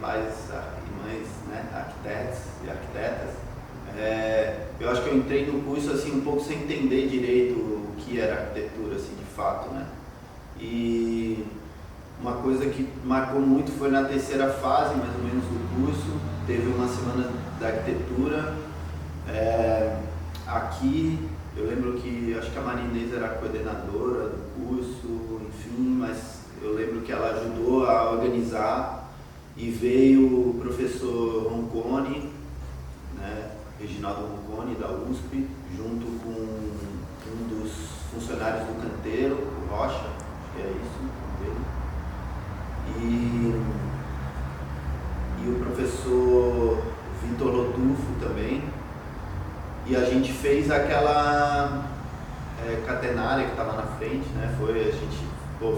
pais e mães, né, arquitetos e arquitetas, eu acho que eu entrei no curso assim um pouco sem entender direito o que era arquitetura, assim, de fato, né? E uma coisa que marcou muito foi na terceira fase, mais ou menos, do curso. Teve uma semana da arquitetura. Aqui, eu lembro que, acho que a Marinês era a coordenadora do curso, enfim, mas eu lembro que ela ajudou a organizar e veio o professor Roncone, né, Reginaldo Roncone, da USP, junto com um dos funcionários do canteiro, o Rocha, acho que é isso, dele. E o professor Vitor Lotufo também. E a gente fez aquela catenária que estava na frente, né? A gente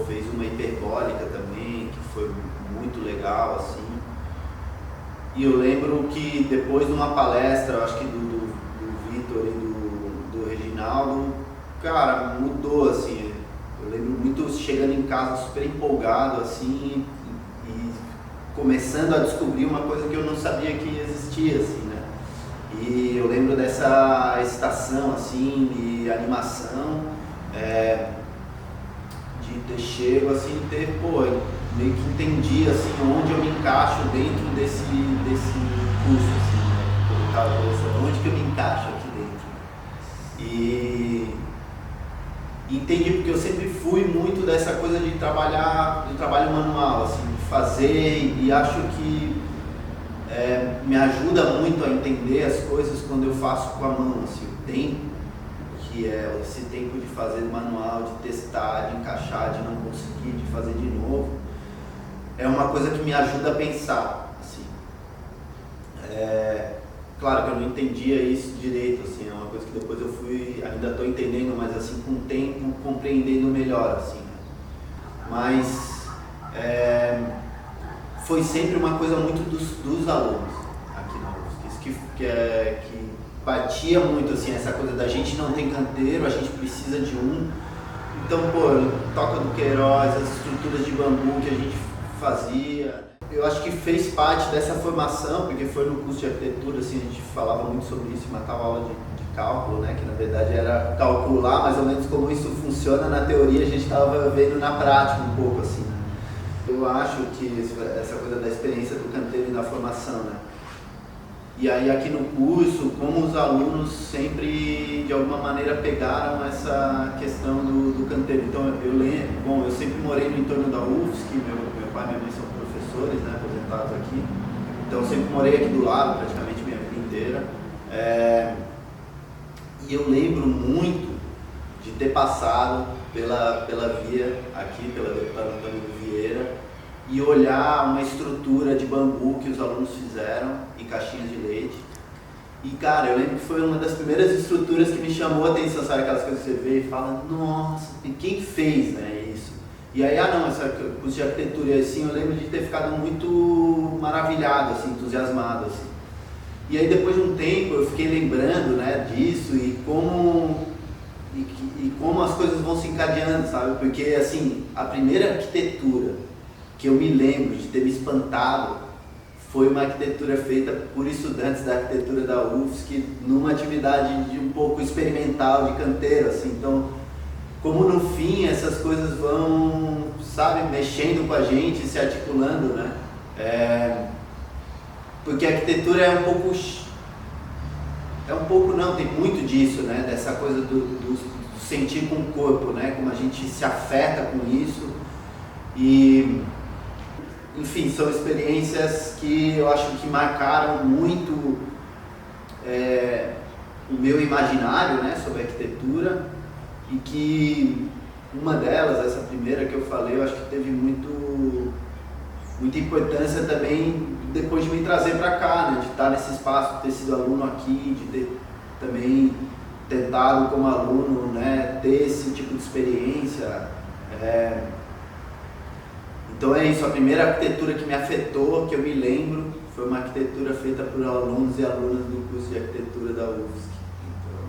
fez uma hiperbólica também, que foi muito legal, assim. E eu lembro que depois de uma palestra, acho que do Vitor e do Reginaldo, cara, mudou, assim. Eu lembro muito chegando em casa super empolgado, assim, e começando a descobrir uma coisa que eu não sabia que existia, assim, né? E eu lembro dessa excitação, assim, de animação, de ter chego, assim, meio que entendi, assim, onde eu me encaixo dentro desse curso, assim, né? Eu estava pensando, onde que eu me encaixo aqui dentro? E entendi, porque eu sempre fui muito dessa coisa de trabalho manual, assim, de fazer, e acho que me ajuda muito a entender as coisas quando eu faço com a mão, assim, o tempo, que é esse tempo de fazer manual, de testar, de encaixar, de não conseguir, de fazer de novo, é uma coisa que me ajuda a pensar, assim. Claro que eu não entendia isso direito, assim, é uma coisa que depois eu ainda estou entendendo, mas assim, com o tempo, compreendendo melhor, assim, né? Mas foi sempre uma coisa muito dos alunos aqui na UFSC, que batia muito, assim, essa coisa da gente não tem canteiro, a gente precisa de um. Então, Toca do Queiroz, as estruturas de bambu que a gente fazia, eu acho que fez parte dessa formação, porque foi no curso de arquitetura, assim, a gente falava muito sobre isso, matava aula de cálculo, né, que na verdade era calcular mais ou menos como isso funciona na teoria, a gente estava vendo na prática um pouco, assim. Eu acho que essa coisa da experiência do canteiro e da formação, né? E aí aqui no curso, como os alunos sempre, de alguma maneira, pegaram essa questão do canteiro. Então eu lembro, eu sempre morei no entorno da UFSC, meu pai e minha mãe são professores, né, aposentados aqui. Então eu sempre morei aqui do lado, praticamente minha vida inteira. E eu lembro muito de ter passado pela via aqui, pela Antônio Vieira, e olhar uma estrutura de bambu que os alunos fizeram em caixinhas de leite. E, cara, eu lembro que foi uma das primeiras estruturas que me chamou a atenção, sabe aquelas coisas que você vê e fala, nossa, e quem fez, né, isso? E aí, essa curso de arquitetura, assim, eu lembro de ter ficado muito maravilhado, assim, entusiasmado, assim. E aí, depois de um tempo, eu fiquei lembrando, né, disso e como as coisas vão se encadeando, sabe? Porque, assim, a primeira arquitetura que eu me lembro de ter me espantado foi uma arquitetura feita por estudantes da arquitetura da UFSC numa atividade de um pouco experimental, de canteiro, assim. Então, como no fim essas coisas vão, sabe, mexendo com a gente, se articulando, né? Porque a arquitetura tem muito disso, né? Dessa coisa do sentir com o corpo, né? Como a gente se afeta com isso. E, enfim, são experiências que eu acho que marcaram muito o meu imaginário, né, sobre arquitetura, e que uma delas, essa primeira que eu falei, eu acho que teve muita importância também depois de me trazer para cá, né, de estar nesse espaço, de ter sido aluno aqui, de ter também tentado como aluno, né, ter esse tipo de experiência. Então é isso, a primeira arquitetura que me afetou, que eu me lembro, foi uma arquitetura feita por alunos e alunas do curso de arquitetura da UFSC. Então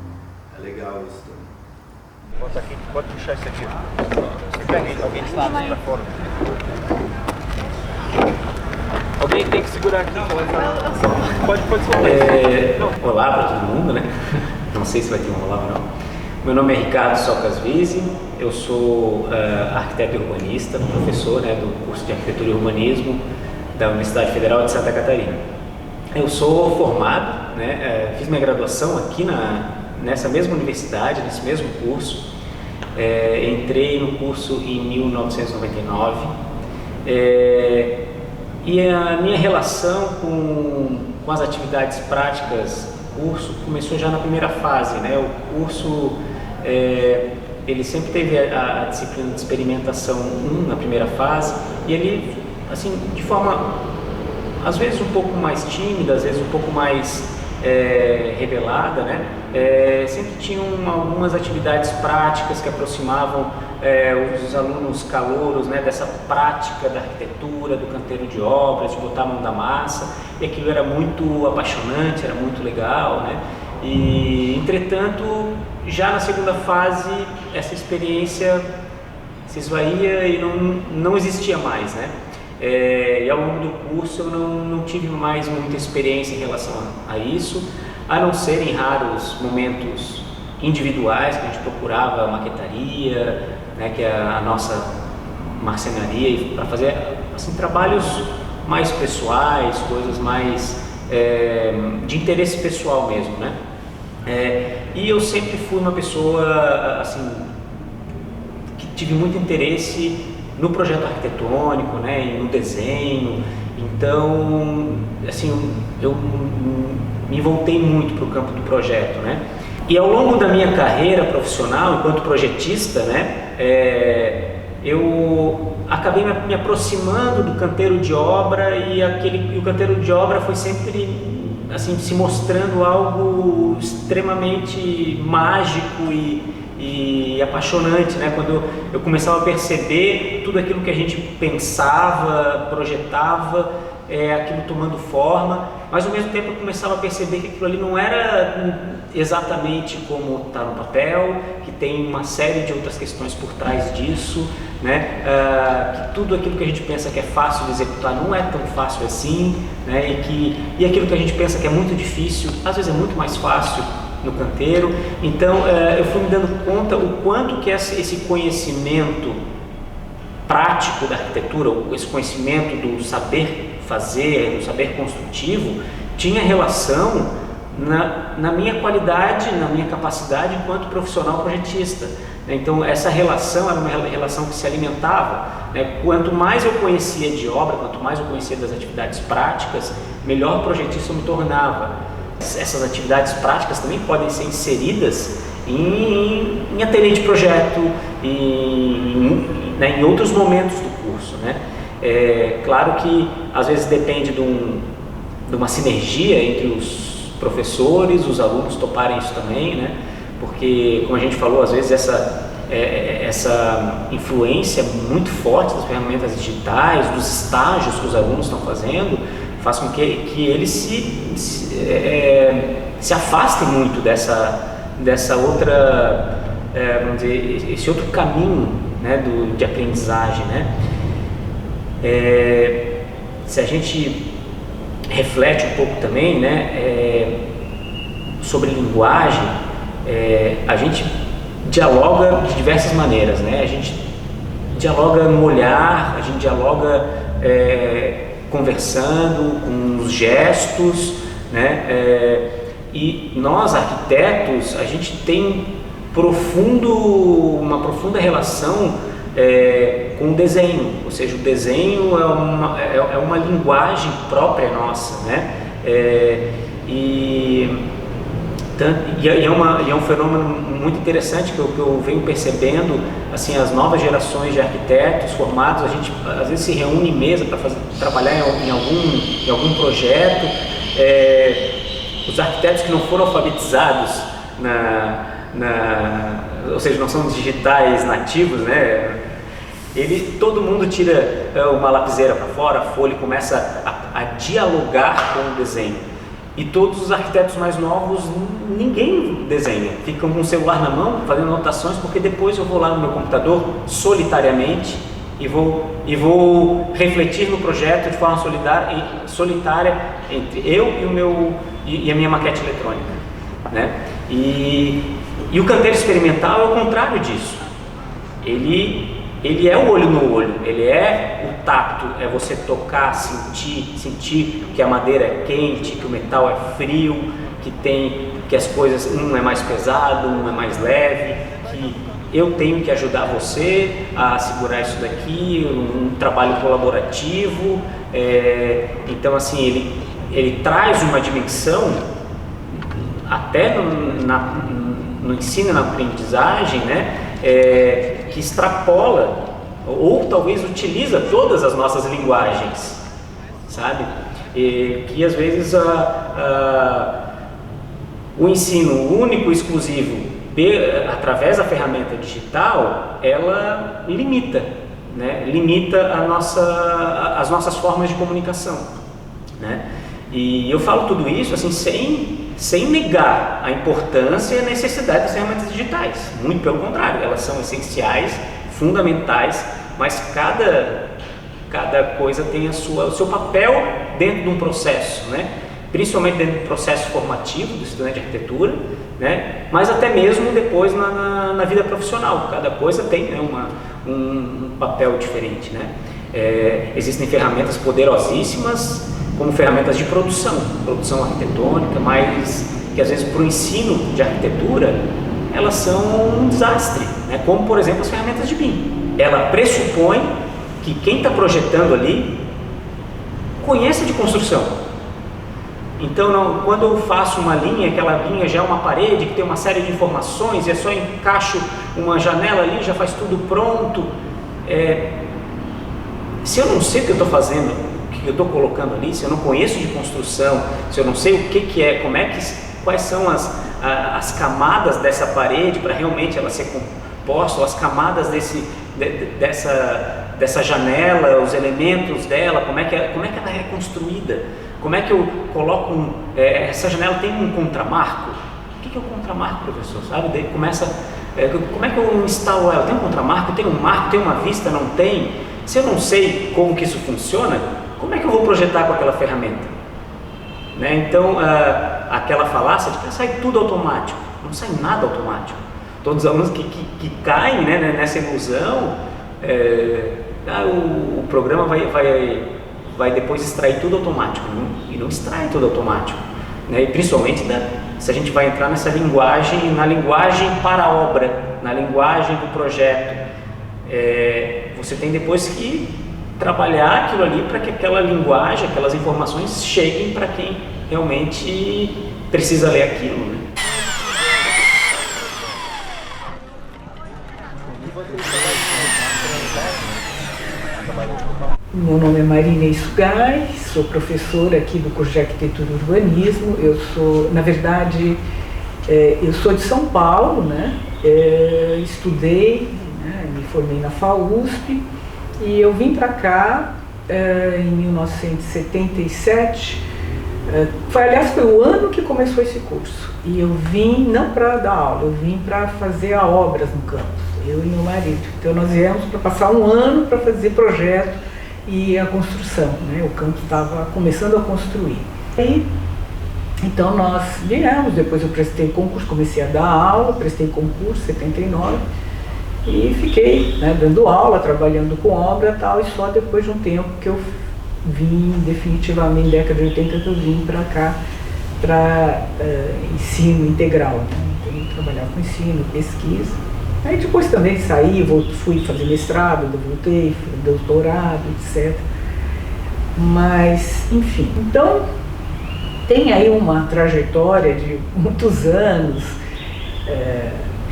é legal isso também. Bota aqui, pode puxar isso aqui. Você pega alguém está para fora. Alguém tem que segurar aqui. Pode soltar. Olá para todo mundo, né? Não sei se vai ter um olá ou não. Meu nome é Ricardo Socas Vise, eu sou arquiteto e urbanista, professor, né, do curso de Arquitetura e Urbanismo da Universidade Federal de Santa Catarina. Eu sou formado, né, fiz minha graduação aqui nessa mesma universidade, nesse mesmo curso. Entrei no curso em 1999 e a minha relação com as atividades práticas do curso começou já na primeira fase, né? O curso ele sempre teve a disciplina de experimentação 1 na primeira fase, e ele, assim, de forma às vezes um pouco mais tímida, às vezes um pouco mais revelada, né? Sempre tinham algumas atividades práticas que aproximavam os alunos calouros, né, dessa prática da arquitetura, do canteiro de obras, de botar a mão da massa, e aquilo era muito apaixonante, era muito legal, né? E, entretanto, já na segunda fase, essa experiência se esvaía e não existia mais, né? E ao longo do curso eu não tive mais muita experiência em relação a isso, a não ser em raros momentos individuais que a gente procurava maquetaria, né, que é a nossa marcenaria, para fazer assim, trabalhos mais pessoais, coisas mais de interesse pessoal mesmo, né? E eu sempre fui uma pessoa assim, que tive muito interesse no projeto arquitetônico, né, no desenho. Então, assim, eu me voltei muito para o campo do projeto, né? E ao longo da minha carreira profissional, enquanto projetista, né, eu acabei me aproximando do canteiro de obra, e o canteiro de obra foi sempre, assim, se mostrando algo extremamente mágico e apaixonante, né? Quando eu começava a perceber tudo aquilo que a gente pensava, projetava, aquilo tomando forma, mas ao mesmo tempo eu começava a perceber que aquilo ali não era exatamente como está no papel, que tem uma série de outras questões por trás disso, né? Que tudo aquilo que a gente pensa que é fácil de executar não é tão fácil assim, né? E aquilo que a gente pensa que é muito difícil, às vezes é muito mais fácil no canteiro. Então eu fui me dando conta o quanto que esse conhecimento prático da arquitetura, esse conhecimento do saber fazer, do saber construtivo, tinha relação na minha qualidade, na minha capacidade enquanto profissional projetista. Então essa relação era uma relação que se alimentava, né? Quanto mais eu conhecia de obra, quanto mais eu conhecia das atividades práticas, melhor projetista eu me tornava. Essas atividades práticas também podem ser inseridas em ateliê de projeto, em outros momentos do curso, né? Claro que às vezes depende de uma sinergia entre os professores, os alunos toparem isso também, né? Porque, como a gente falou, às vezes essa influência muito forte das ferramentas digitais, dos estágios que os alunos estão fazendo, faz com que eles se afastem muito dessa outra, vamos dizer, esse outro caminho, né, de aprendizagem, né? Se a gente reflete um pouco também, né, sobre linguagem, a gente dialoga de diversas maneiras, né? A gente dialoga no olhar, a gente dialoga conversando, com os gestos, né? E nós, arquitetos, a gente tem uma profunda relação com o desenho, ou seja, o desenho é uma linguagem própria nossa, né? E é um fenômeno muito interessante que eu venho percebendo, assim, as novas gerações de arquitetos formados, a gente às vezes se reúne em mesa para trabalhar em algum projeto. Os arquitetos que não foram alfabetizados ou seja, não são digitais nativos, né? Todo mundo tira uma lapiseira para fora, a folha, e começa a dialogar com o desenho. E todos os arquitetos mais novos, ninguém desenha, ficam com o celular na mão, fazendo anotações, porque depois eu vou lá no meu computador, solitariamente, e vou refletir no projeto de forma solitária entre eu e a minha maquete eletrônica, né? E o canteiro experimental é o contrário disso. Ele é o olho no olho, ele é o tato, é você tocar, sentir que a madeira é quente, que o metal é frio, que as coisas, um é mais pesado, um é mais leve, que eu tenho que ajudar você a segurar isso daqui, um trabalho colaborativo. Então assim, ele traz uma dimensão até no ensino e na aprendizagem, né, que extrapola ou talvez utiliza todas as nossas linguagens, sabe? Que às vezes o ensino único, exclusivo, através da ferramenta digital, ela limita, né? Limita as nossas formas de comunicação, né? E eu falo tudo isso assim sem negar a importância e a necessidade das ferramentas digitais. Muito pelo contrário, elas são essenciais, fundamentais, mas cada coisa tem o seu papel dentro de um processo, né? Principalmente dentro do processo formativo do estudante de arquitetura, né? Mas até mesmo depois na vida profissional. Cada coisa tem, né, um papel diferente, né? Existem ferramentas poderosíssimas como ferramentas de produção arquitetônica, mas que às vezes para o ensino de arquitetura elas são um desastre, né? Como por exemplo as ferramentas de BIM. Ela pressupõe que quem está projetando ali conheça de construção. Então, quando eu faço uma linha, aquela linha já é uma parede que tem uma série de informações, e é só encaixo uma janela ali, já faz tudo pronto. Se eu não sei o que eu estou fazendo, o que eu estou colocando ali, se eu não conheço de construção, se eu não sei o que é, quais são as camadas dessa parede para realmente ela ser composta, ou as camadas dessa janela, os elementos dela, como é que ela é construída. Como é que eu coloco essa janela tem um contramarco? O que é o contramarco, professor? Sabe? Daí começa, como é que eu instalo ela? Tem um contramarco, tem um marco, tem uma vista, não tem? Se eu não sei como que isso funciona, como é que eu vou projetar com aquela ferramenta? Né? Então, aquela falácia de que sai tudo automático. Não sai nada automático. Todos os alunos que caem, né, nessa ilusão, o programa vai depois extrair tudo automático, e não extrai tudo automático, né? E principalmente se a gente vai entrar nessa linguagem, na linguagem para a obra, na linguagem do projeto, você tem depois que trabalhar aquilo ali para que aquela linguagem, aquelas informações cheguem para quem realmente precisa ler aquilo, né? Meu nome é Marinês Sugai, sou professora aqui do curso de Arquitetura e Urbanismo. Eu sou, na verdade, eu sou de São Paulo, né? Estudei, né? Me formei na FAUSP e eu vim para cá em 1977. Aliás, foi o ano que começou esse curso. E eu vim não para dar aula, eu vim para fazer obras no campus, eu e meu marido. Então nós viemos para passar um ano para fazer projeto e a construção, né? O campus estava começando a construir. E, então nós viemos, depois eu prestei concurso, comecei a dar aula, prestei concurso em 79 e fiquei, né, dando aula, trabalhando com obra e tal, e só depois de um tempo que eu vim definitivamente, em década de 80, que eu vim para cá, para ensino integral, né? Então, eu trabalhava com ensino, pesquisa. Aí depois também saí, fui fazer mestrado, voltei, doutorado, etc. Mas, enfim, então tem aí uma trajetória de muitos anos,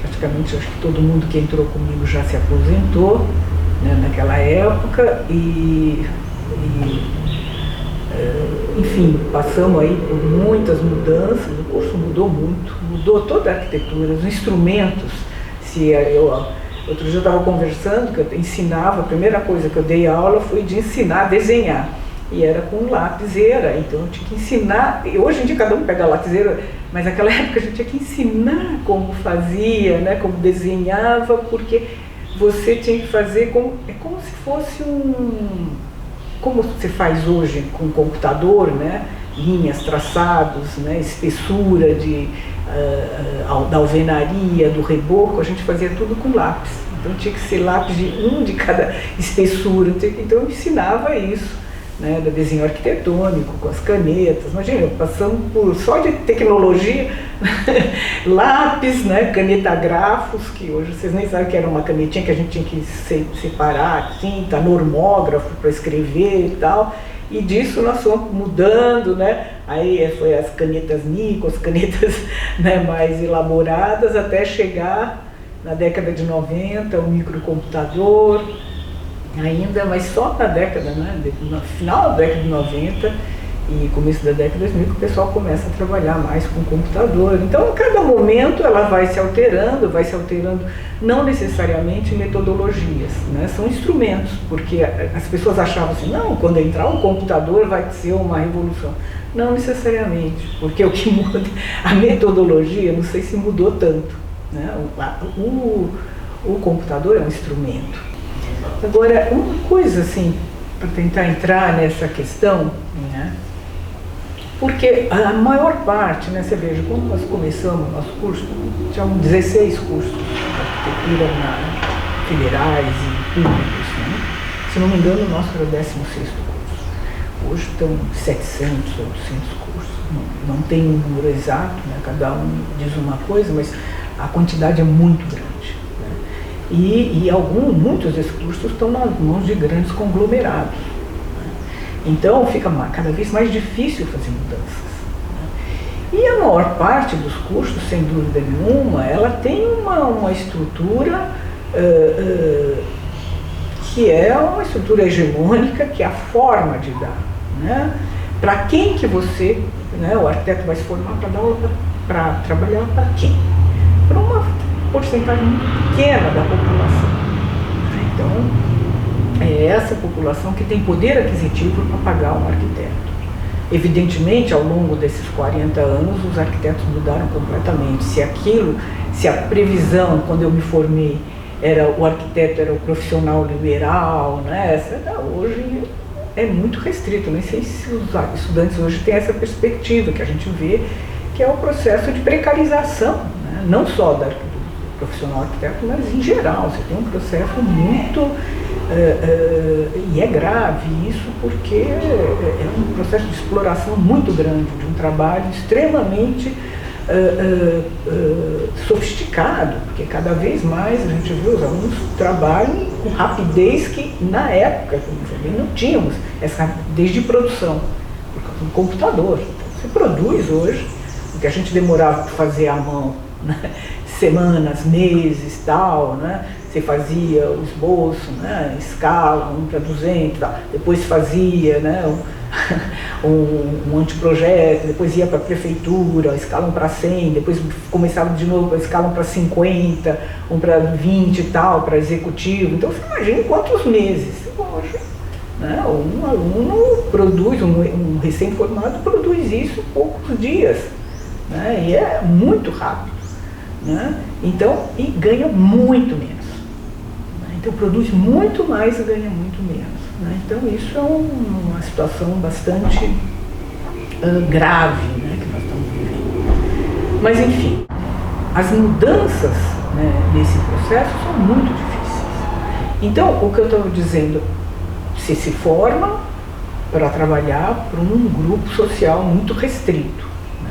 praticamente acho que todo mundo que entrou comigo já se aposentou, né, naquela época, enfim, passamos aí por muitas mudanças, o curso mudou muito, mudou toda a arquitetura, os instrumentos. Outro dia eu estava conversando que eu ensinava, a primeira coisa que eu dei aula foi de ensinar a desenhar, e era com lapiseira, então eu tinha que ensinar. E hoje em dia cada um pega a lapiseira, mas naquela época a gente tinha que ensinar como fazia, né, como desenhava, porque você tinha que fazer é como se fosse como você faz hoje com o computador, né? Linhas, traçados, né? Espessura da alvenaria, do reboco, a gente fazia tudo com lápis. Então tinha que ser lápis de cada espessura. Então eu ensinava isso, né, do desenho arquitetônico, com as canetas. Imagina, passamos só de tecnologia, lápis, né, caneta grafos, que hoje vocês nem sabem que era uma canetinha que a gente tinha que separar, tinta, normógrafo para escrever e tal. E disso nós fomos mudando, né? Aí foi as canetas Nico, as canetas, né, mais elaboradas, até chegar na década de 90, o microcomputador, ainda, mas só na década, né, no final da década de 90 e começo da década de 2000 que o pessoal começa a trabalhar mais com computador. Então, a cada momento ela vai se alterando não necessariamente metodologias, né, são instrumentos, porque as pessoas achavam assim, não, quando entrar um computador vai ser uma revolução. Não necessariamente, porque o que muda, a metodologia, não sei se mudou tanto, né, o computador é um instrumento. Agora, uma coisa assim, para tentar entrar nessa questão, né, porque a maior parte, né, você veja, quando nós começamos o nosso curso, tinham 16 cursos de arquitetura federais e públicos, né? Se não me engano, o nosso era o 16º curso. Hoje estão 700, 800 cursos, não tem um número exato, né? Cada um diz uma coisa, mas a quantidade é muito grande, né? E muitos desses cursos estão nas mãos de grandes conglomerados. Então fica cada vez mais difícil fazer mudanças, né? E a maior parte dos cursos, sem dúvida nenhuma, ela tem uma estrutura que é uma estrutura hegemônica, que é a forma de dar, né? Para quem que você, né, o arquiteto vai se formar para dar aula, para trabalhar para quem? Para uma porcentagem muito pequena da população, né? Então, é essa população que tem poder aquisitivo para pagar um arquiteto. Evidentemente, ao longo desses 40 anos, os arquitetos mudaram completamente. Se a previsão, quando eu me formei, o arquiteto era o profissional liberal, né? Hoje é muito restrito. Nem sei se os estudantes hoje têm essa perspectiva que a gente vê, que é o processo de precarização, né? Não só do profissional arquiteto, mas em geral. Você tem um processo muito... e é grave isso porque é um processo de exploração muito grande, de um trabalho extremamente sofisticado, porque cada vez mais a gente vê os alunos trabalham com rapidez que na época também não tínhamos essa rapidez de produção, por causa do computador. Então, você produz hoje, o que a gente demorava para fazer à mão, né? Semanas, meses, tal, né? Você fazia o esboço, né? Escala, 1:200, tal. Depois fazia, né? um anteprojeto, depois ia para a prefeitura, escalam para 100, depois começava de novo, escalam para 50, 1:20 e tal, para executivo. Então você imagina quantos meses. Hoje, né? Um aluno produz, um recém-formado produz isso em poucos dias, né? E é muito rápido, né? Então, e ganha muito menos. Então produz muito mais e ganha muito menos, né? Então isso é uma situação bastante grave, né, que nós estamos vivendo. Mas enfim, as mudanças, né, nesse processo são muito difíceis. Então o que eu estou dizendo, você se forma para trabalhar para um grupo social muito restrito, né?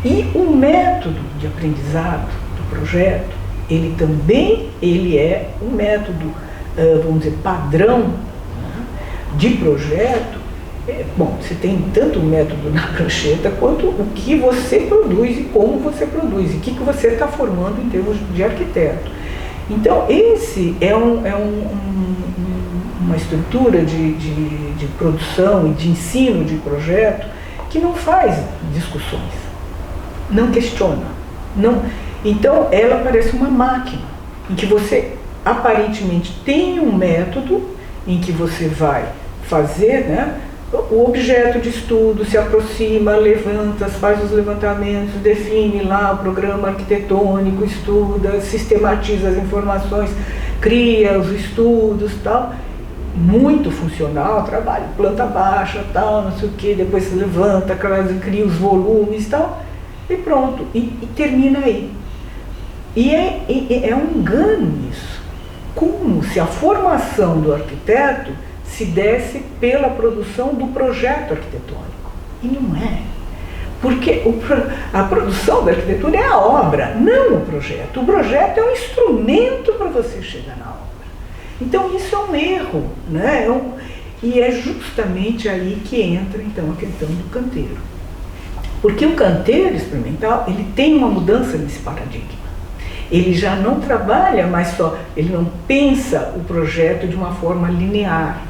E o método de aprendizado do projeto, ele é um método, vamos dizer, padrão, né, de projeto. Bom, você tem tanto o método na prancheta quanto o que você produz e como você produz, e o que você está formando em termos de arquiteto. Então, esse é uma estrutura de produção e de ensino de projeto que não faz discussões, não questiona, não... Então, ela parece uma máquina, em que você aparentemente tem um método em que você vai fazer, né, o objeto de estudo, se aproxima, levanta, faz os levantamentos, define lá o programa arquitetônico, estuda, sistematiza as informações, cria os estudos e tal, muito funcional, trabalho, planta baixa, tal, não sei o que, depois se levanta, cria os volumes e tal, e pronto, e termina aí. E é um engano isso, como se a formação do arquiteto se desse pela produção do projeto arquitetônico, e não é. Porque a produção da arquitetura é a obra, não o projeto. O projeto é um instrumento para você chegar na obra. Então isso é um erro, né? E é justamente aí que entra então a questão do canteiro. Porque o canteiro experimental, ele tem uma mudança nesse paradigma. Ele já não trabalha mais só, ele não pensa o projeto de uma forma linear,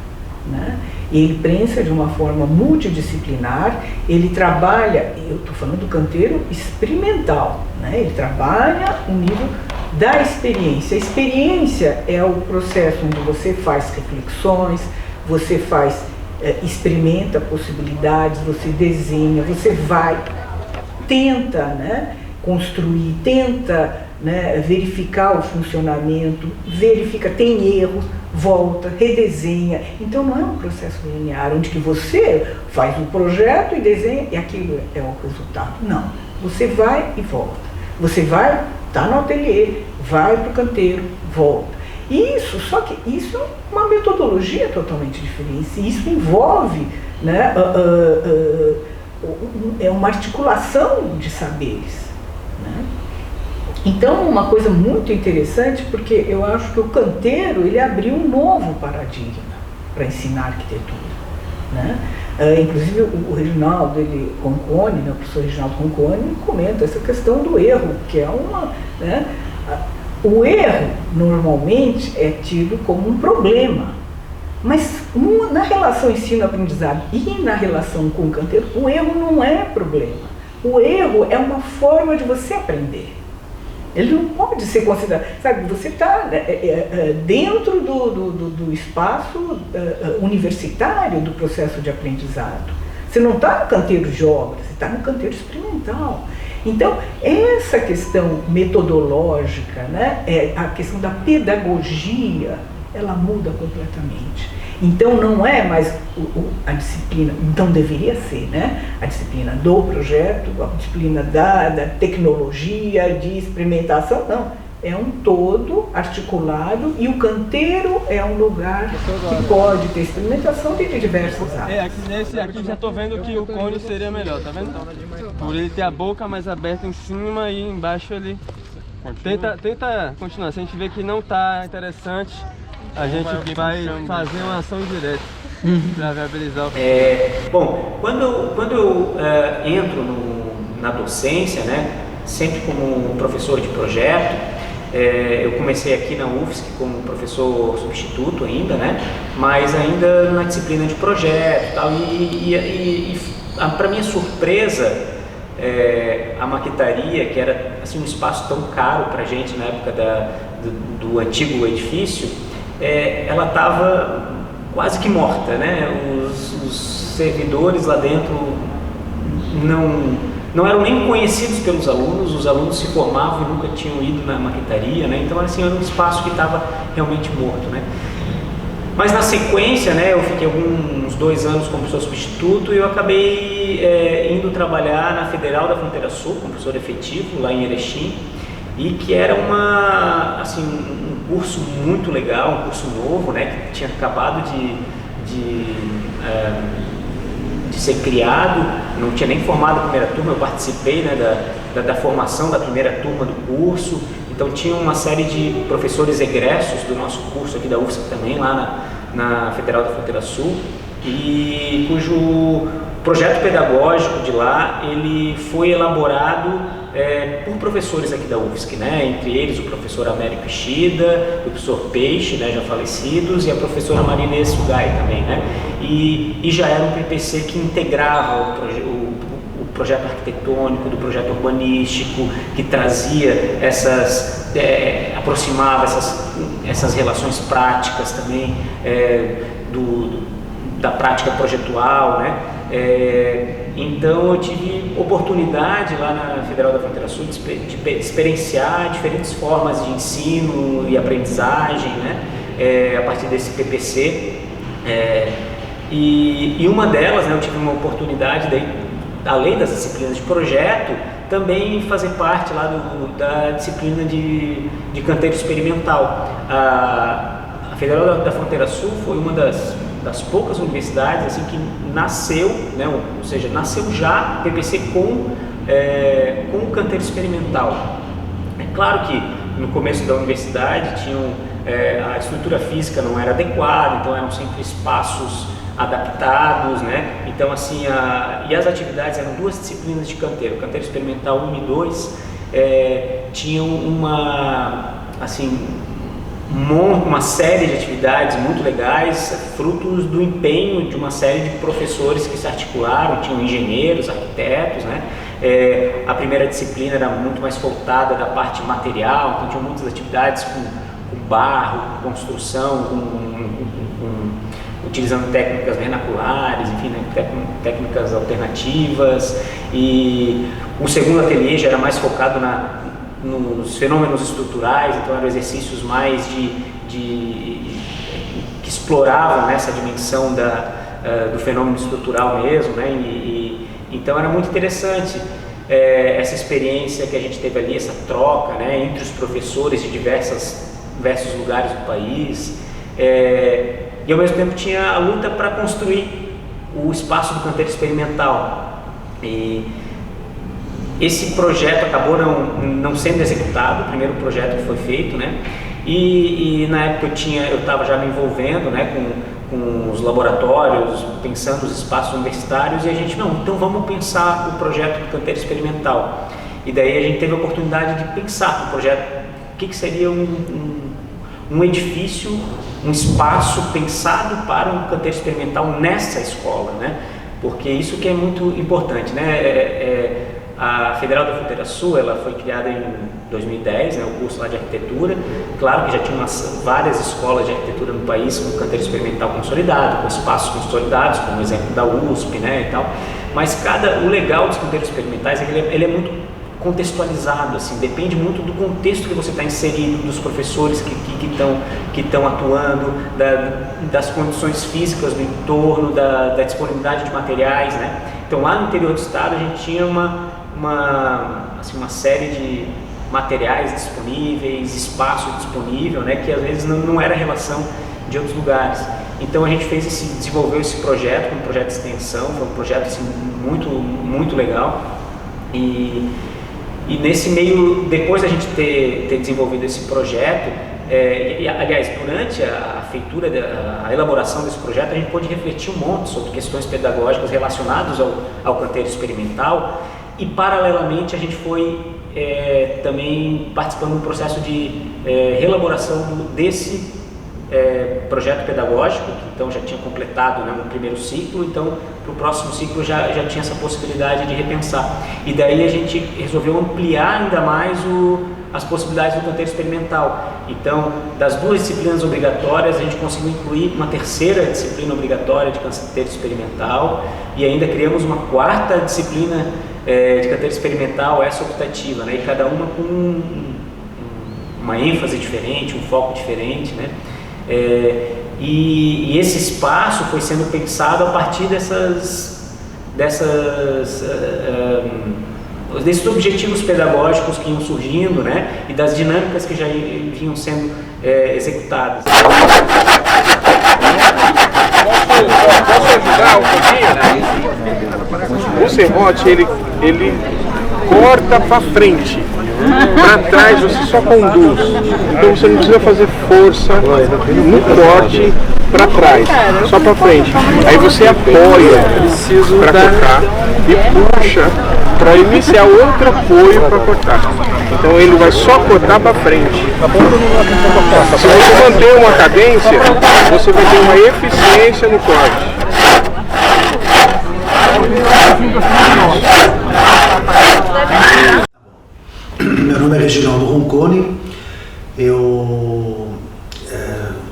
né? Ele pensa de uma forma multidisciplinar, ele trabalha, eu estou falando do canteiro experimental, né? Ele trabalha o nível da experiência. A experiência é o processo onde você faz reflexões, você experimenta possibilidades, você desenha, você vai, tenta, né, construir, tenta, né, verificar o funcionamento, verifica, tem erros, volta, redesenha. Então não é um processo linear, onde que você faz um projeto e desenha e aquilo é o resultado. Não, você vai e volta. Você vai, está no ateliê, vai para o canteiro, volta. Isso, só que isso é uma metodologia totalmente diferente. Isso envolve, né, é uma articulação de saberes, né? Então, uma coisa muito interessante, porque eu acho que o canteiro, ele abriu um novo paradigma para ensinar arquitetura, né? Inclusive o Reginaldo Conconi, né, o professor Reginaldo Conconi, comenta essa questão do erro, que é né, o erro normalmente é tido como um problema, mas na relação ensino-aprendizado e na relação com o canteiro, o erro não é problema. O erro é uma forma de você aprender. Ele não pode ser considerado, sabe, você está dentro do espaço universitário do processo de aprendizado. Você não está no canteiro de obra, você está no canteiro experimental. Então, essa questão metodológica, né, a questão da pedagogia, ela muda completamente. Então, não é mais a disciplina, então deveria ser, né, a disciplina do projeto, a disciplina da tecnologia, de experimentação, não. É um todo articulado e o canteiro é um lugar que pode ter experimentação de diversas áreas. Nesse aqui já estou vendo que o cone seria melhor, tá vendo? Por ele ter a boca mais aberta em cima e embaixo ele... Tenta continuar, se a gente vê que não está interessante, a gente vai fazer uma ação direta para viabilizar o... Bom, quando eu entro na docência, né, sempre como professor de projeto, eu comecei aqui na UFSC como professor substituto ainda, né, mas ainda na disciplina de projeto e tal, e para minha surpresa, a maquetaria, que era assim, um espaço tão caro para a gente na época do antigo edifício, ela estava quase que morta, né? Os servidores lá dentro não eram nem conhecidos pelos alunos, os alunos se formavam e nunca tinham ido na maquetaria, né? Então assim, era um espaço que estava realmente morto, né? Mas na sequência, né, eu fiquei uns 2 anos como professor substituto e eu acabei indo trabalhar na Federal da Fronteira Sul como professor efetivo lá em Erechim, e que era um curso muito legal, um curso novo, né, que tinha acabado de ser criado, não tinha nem formado a primeira turma, eu participei, né, da formação da primeira turma do curso, então tinha uma série de professores egressos do nosso curso aqui da UFSC também, lá na Federal da Fronteira Sul, e cujo projeto pedagógico de lá, ele foi elaborado por professores aqui da UFSC, né? Entre eles o professor Américo Ishida, o professor Peixe, né, já falecidos, e a professora Marinês Sugai também, né? E já era um PPC que integrava o projeto arquitetônico, do projeto urbanístico, que trazia aproximava essas relações práticas também, da prática projetual, né? Então eu tive oportunidade lá na Federal da Fronteira Sul de experienciar diferentes formas de ensino e aprendizagem, né? A partir desse PPC. E uma delas, né, eu tive uma oportunidade, daí, além das disciplinas de projeto, também fazer parte lá da disciplina de canteiro experimental. A Federal da Fronteira Sul foi uma das poucas universidades assim, que nasceu, né, ou seja, nasceu já PPC com o canteiro experimental. É claro que no começo da universidade a estrutura física não era adequada, então eram sempre espaços adaptados, né? Então assim, e as atividades eram 2 disciplinas de canteiro, canteiro experimental 1 e 2, tinham uma série de atividades muito legais, frutos do empenho de uma série de professores que se articularam, tinham engenheiros, arquitetos, né? A primeira disciplina era muito mais voltada da parte material, então tinham muitas atividades com barro, com construção, utilizando técnicas vernaculares, enfim, né, técnicas alternativas. E o segundo ateliê já era mais focado nos fenômenos estruturais, então eram exercícios mais que exploravam essa dimensão do fenômeno estrutural mesmo, né? Então era muito interessante essa experiência que a gente teve ali, essa troca, né, entre os professores de diversos lugares do país. E ao mesmo tempo tinha a luta para construir o espaço do canteiro experimental. E esse projeto acabou não sendo executado, o primeiro projeto que foi feito, né? E na época eu estava já me envolvendo, né, com os laboratórios, pensando os espaços universitários, e a gente, então vamos pensar o projeto do canteiro experimental. E daí a gente teve a oportunidade de pensar no projeto, o que seria um edifício, um espaço pensado para um canteiro experimental nessa escola, né? Porque isso que é muito importante, né? A Federal da Fronteira Sul, ela foi criada em 2010, né? O curso lá de arquitetura. Claro que já tinha várias escolas de arquitetura no país com canteiro experimental consolidado, com espaços consolidados, como o exemplo da USP, né, e tal. Mas o legal dos canteiros experimentais é que ele é muito contextualizado, assim, depende muito do contexto que você está inserido, dos professores que estão atuando, das condições físicas do entorno, da disponibilidade de materiais, né? Então lá no interior do estado a gente tinha uma série de materiais disponíveis, espaço disponível, né, que às vezes não era a relação de outros lugares. Então a gente desenvolveu esse projeto, um projeto de extensão, foi um projeto assim, muito, muito legal. E nesse meio, depois da gente ter desenvolvido esse projeto, aliás, durante a elaboração desse projeto, a gente pôde refletir um monte sobre questões pedagógicas relacionadas ao canteiro experimental, e paralelamente a gente foi também participando do processo de reelaboração desse projeto pedagógico, que então já tinha completado, né, no primeiro ciclo, então para o próximo ciclo já tinha essa possibilidade de repensar. E daí a gente resolveu ampliar ainda mais as possibilidades do canteiro experimental. Então, das 2 disciplinas obrigatórias, a gente conseguiu incluir uma terceira disciplina obrigatória de canteiro experimental, e ainda criamos uma 4ª disciplina de canteiro experimental, essa optativa, né, e cada uma com uma ênfase diferente, um foco diferente, né? E esse espaço foi sendo pensado a partir desses objetivos pedagógicos que iam surgindo, né, e das dinâmicas que já vinham sendo executadas. Posso ajudar um pouquinho? O serrote, ele corta para frente. Para trás você só conduz, então você não precisa fazer força no corte para trás, só para frente. Aí você apoia para cortar e puxa para iniciar outro apoio para cortar. Então ele vai só cortar para frente. Se você manter uma cadência, você vai ter uma eficiência no corte. Meu nome é Reginaldo Ronconi, eu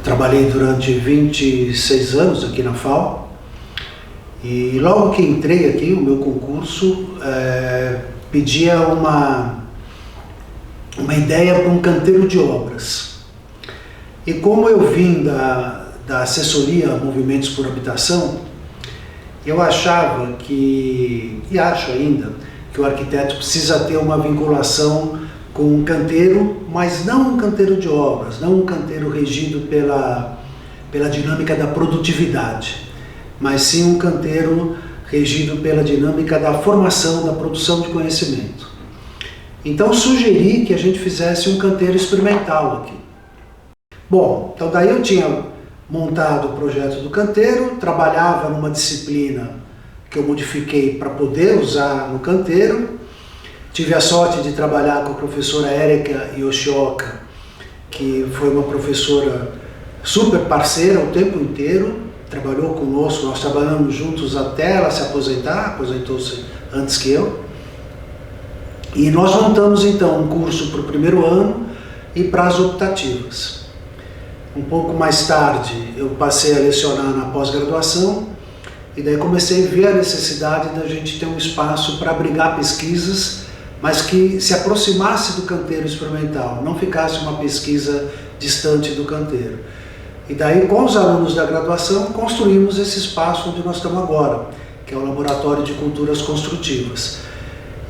trabalhei durante 26 anos aqui na FAO E logo que entrei aqui, o meu concurso pedia uma ideia para um canteiro de obras. E como eu vim da assessoria a Movimentos por Habitação, eu achava e acho ainda, que o arquiteto precisa ter uma vinculação com um canteiro, mas não um canteiro de obras, não um canteiro regido pela dinâmica da produtividade, mas sim um canteiro regido pela dinâmica da formação, da produção de conhecimento. Então sugeri que a gente fizesse um canteiro experimental aqui. Bom, então daí eu tinha montado o projeto do canteiro, trabalhava numa disciplina que eu modifiquei para poder usar no canteiro. Tive a sorte de trabalhar com a professora Érica Yoshioka, que foi uma professora super parceira o tempo inteiro, trabalhou conosco, nós trabalhamos juntos até ela se aposentar, aposentou-se antes que eu. E nós montamos então um curso para o primeiro ano e para as optativas. Um pouco mais tarde eu passei a lecionar na pós-graduação e daí comecei a ver a necessidade da gente ter um espaço para abrigar pesquisas, mas que se aproximasse do canteiro experimental, não ficasse uma pesquisa distante do canteiro. E daí, com os alunos da graduação, construímos esse espaço onde nós estamos agora, que é o Laboratório de Culturas Construtivas.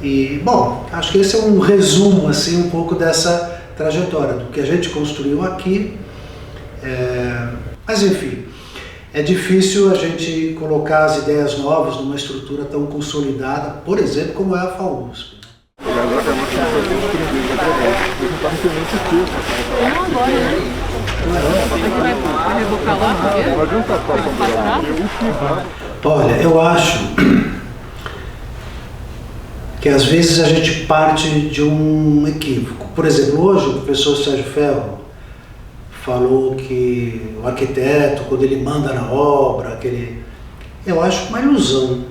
E, bom, acho que esse é um resumo, assim, um pouco dessa trajetória, do que a gente construiu aqui. Mas, enfim, é difícil a gente colocar as ideias novas numa estrutura tão consolidada, por exemplo, como é a FAUSP. Olha, eu acho que às vezes a gente parte de um equívoco. Por exemplo, hoje o professor Sérgio Ferro falou que o arquiteto, quando ele manda na obra, eu acho uma ilusão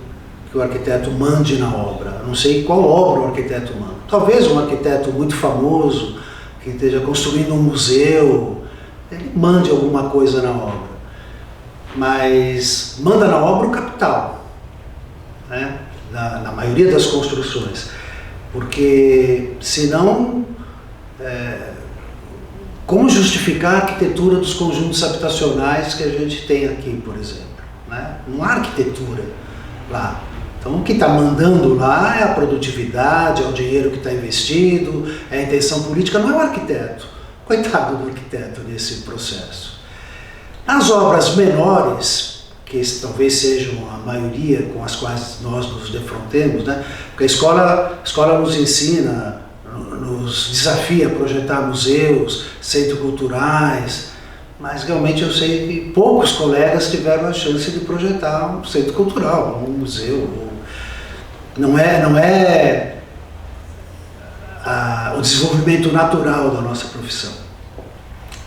que o arquiteto mande na obra. Não sei qual obra o arquiteto manda. Talvez um arquiteto muito famoso, que esteja construindo um museu, ele mande alguma coisa na obra. Mas manda na obra o capital, né? Na maioria das construções. Porque, senão, como justificar a arquitetura dos conjuntos habitacionais que a gente tem aqui, por exemplo? Né? Não há arquitetura lá. Então o que está mandando lá é a produtividade, é o dinheiro que está investido, é a intenção política, não é o arquiteto. Coitado do arquiteto nesse processo. Nas obras menores, que talvez sejam a maioria com as quais nós nos defrontemos, né? Porque a escola nos ensina, nos desafia a projetar museus, centros culturais, mas realmente eu sei que poucos colegas tiveram a chance de projetar um centro cultural, um museu. Não é o desenvolvimento natural da nossa profissão.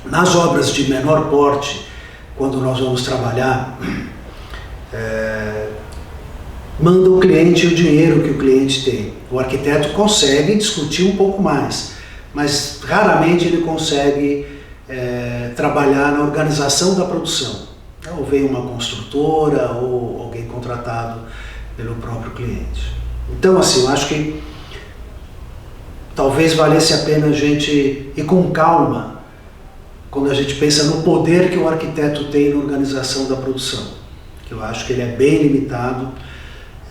Nas obras de menor porte, quando nós vamos trabalhar, manda o cliente o dinheiro que o cliente tem. O arquiteto consegue discutir um pouco mais, mas raramente ele consegue trabalhar na organização da produção. Ou vem uma construtora ou alguém contratado pelo próprio cliente. Então, assim, eu acho que talvez valesse a pena a gente ir com calma quando a gente pensa no poder que o arquiteto tem na organização da produção. Que eu acho que ele é bem limitado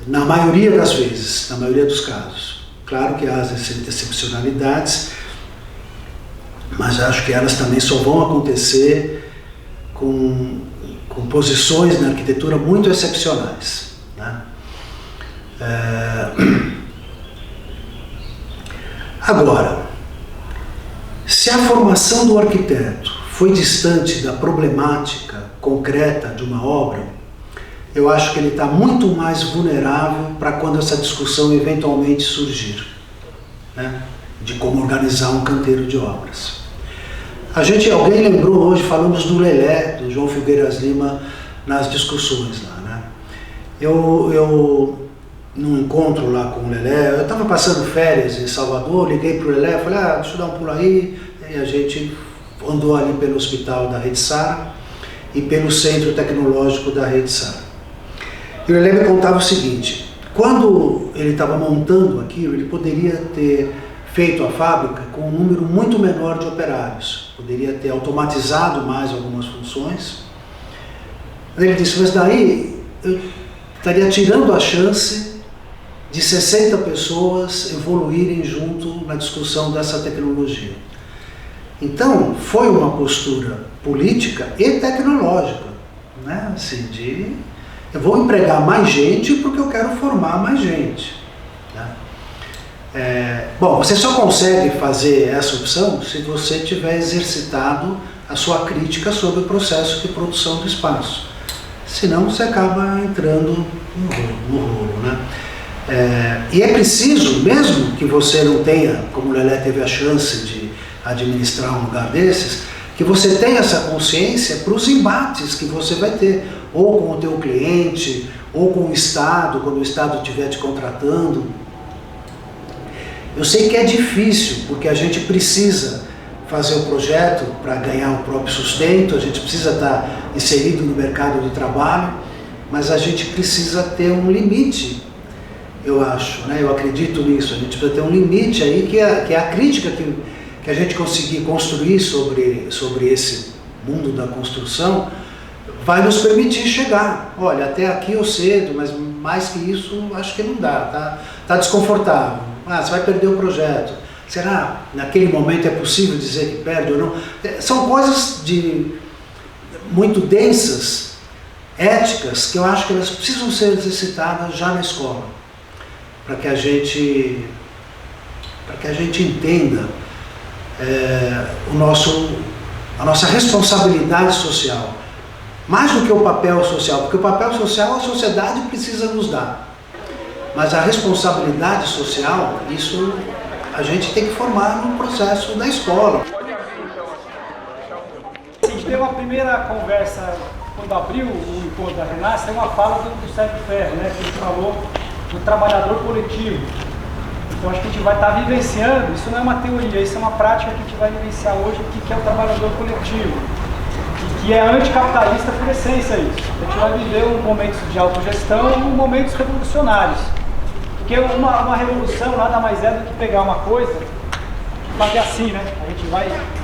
na maioria das vezes, na maioria dos casos. Claro que há as excepcionalidades, mas acho que elas também só vão acontecer com posições na arquitetura muito excepcionais, né? Agora, se a formação do arquiteto foi distante da problemática concreta de uma obra, eu acho que ele está muito mais vulnerável para quando essa discussão eventualmente surgir, né? De como organizar um canteiro de obras. Alguém lembrou hoje, falamos do Lelé, do João Filgueiras Lima, nas discussões lá, né? Eu num encontro lá com o Lelé, eu estava passando férias em Salvador, liguei para o Lelé, falei, deixa eu dar um pulo aí, e a gente andou ali pelo hospital da Rede Sara e pelo centro tecnológico da Rede Sara. E o Lelê me contava o seguinte: quando ele estava montando aquilo, ele poderia ter feito a fábrica com um número muito menor de operários, poderia ter automatizado mais algumas funções. Ele disse, mas daí eu estaria tirando a chance de 60 pessoas evoluírem junto na discussão dessa tecnologia. Então, foi uma postura política e tecnológica, né? Assim, eu vou empregar mais gente porque eu quero formar mais gente, né? Bom, você só consegue fazer essa opção se você tiver exercitado a sua crítica sobre o processo de produção do espaço. Senão você acaba entrando no rolo, né? E é preciso, mesmo que você não tenha, como o Lelé teve a chance de administrar um lugar desses, que você tenha essa consciência para os embates que você vai ter, ou com o teu cliente, ou com o Estado, quando o Estado estiver te contratando. Eu sei que é difícil, porque a gente precisa fazer o projeto para ganhar o próprio sustento, a gente precisa estar inserido no mercado de trabalho, mas a gente precisa ter um limite, eu acho, né? Eu acredito nisso, a gente precisa ter um limite aí, que é a crítica que a gente conseguir construir sobre esse mundo da construção, vai nos permitir chegar. Olha, até aqui eu cedo, mas mais que isso, acho que não dá, tá desconfortável. Você vai perder o projeto. Será naquele momento é possível dizer que perde ou não? São coisas muito densas, éticas, que eu acho que elas precisam ser exercitadas já na escola, para que a gente entenda a nossa responsabilidade social, mais do que o papel social, porque o papel social a sociedade precisa nos dar, mas a responsabilidade social, isso a gente tem que formar no processo da escola. A gente teve uma primeira conversa, quando abriu o encontro da Renasce, tem uma fala do Sérgio Ferro, né, que ele falou do trabalhador coletivo. Então acho que a gente vai estar vivenciando, isso não é uma teoria, isso é uma prática que a gente vai vivenciar hoje, o que é o trabalhador coletivo, que é anticapitalista por essência isso. A gente vai viver um momento de autogestão e momentos revolucionários. Porque uma revolução nada mais é do que pegar uma coisa e fazer assim, né?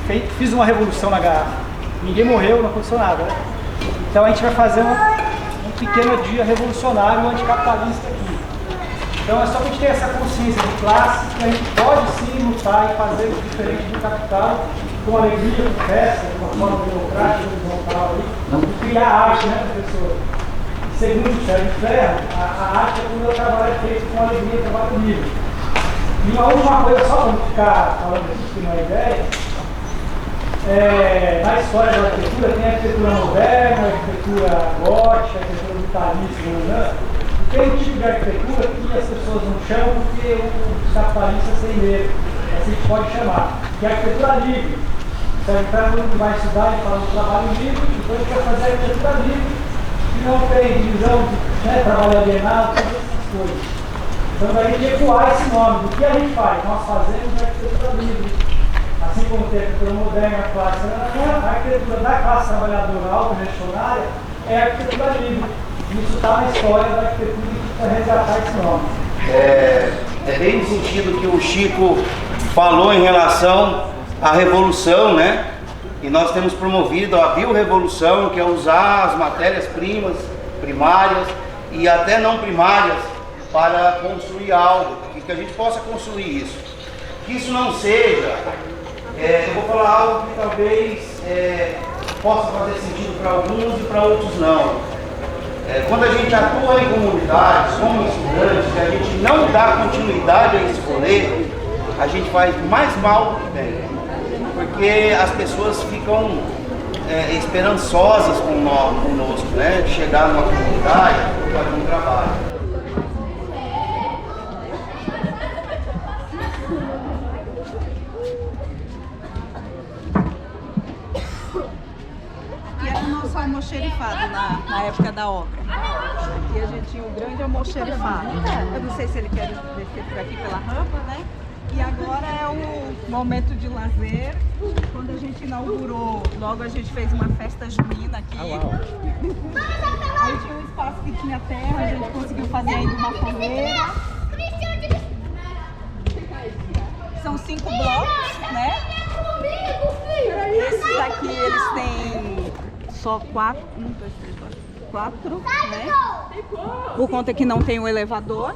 A gente fiz uma revolução na garrafa, ninguém morreu, não aconteceu nada, né? Então a gente vai fazer um pequeno dia revolucionário anticapitalista aqui. Então é só que a gente ter essa consciência de classe, que a gente pode sim lutar e fazer o diferente do capital, com alegria, com festa, de uma forma democrática, horizontal, e criar arte, né, professor? Segundo o Sérgio Ferro, a arte é quando o trabalho é feito com alegria, trabalho livre. E uma última coisa, só para não ficar falando aqui, que não é ideia, na história da arquitetura tem a arquitetura moderna, a arquitetura gótica, a arquitetura vitalícia, tem um tipo de arquitetura que as pessoas não chamam porque os capitalistas têm medo, assim que pode chamar, que é a arquitetura livre. Então, todo mundo vai estudar e fala do trabalho livre, depois vai fazer a arquitetura livre, que não tem divisão, né, trabalho alienado, todas essas coisas. Então, daí de ecoar esse nome, do que a gente faz? Nós fazemos a arquitetura livre. Assim como tem a arquitetura moderna, a arquitetura da classe trabalhadora auto-gestionária é a arquitetura livre. Isso está na história da arquitetura para resgatar esse nome. É bem no sentido que o Chico falou em relação à revolução, né? E nós temos promovido a biorevolução, que é usar as matérias-primas, primárias e até não primárias, para construir algo, e que a gente possa construir isso. Que isso não seja, eu vou falar algo que talvez possa fazer sentido para alguns e para outros não. Quando a gente atua em comunidades, como estudantes, e a gente não dá continuidade a esse rolê, a gente faz mais mal do que bem. Porque as pessoas ficam esperançosas conosco, né? De chegar numa comunidade e fazer um trabalho. E era o nosso almoxerifado na época da obra. Aqui a gente tinha um grande almoxerifado. Eu não sei se ele quer descer por aqui pela rampa, né? E agora é o momento de lazer. Quando a gente inaugurou, logo a gente fez uma festa junina aqui. Aí tinha um espaço que tinha terra, a gente conseguiu fazer ainda uma fogueira. São 5 blocos, né? Esses aqui eles têm só 4, 1, 2, 3, 4, né? Por conta que não tem o elevador.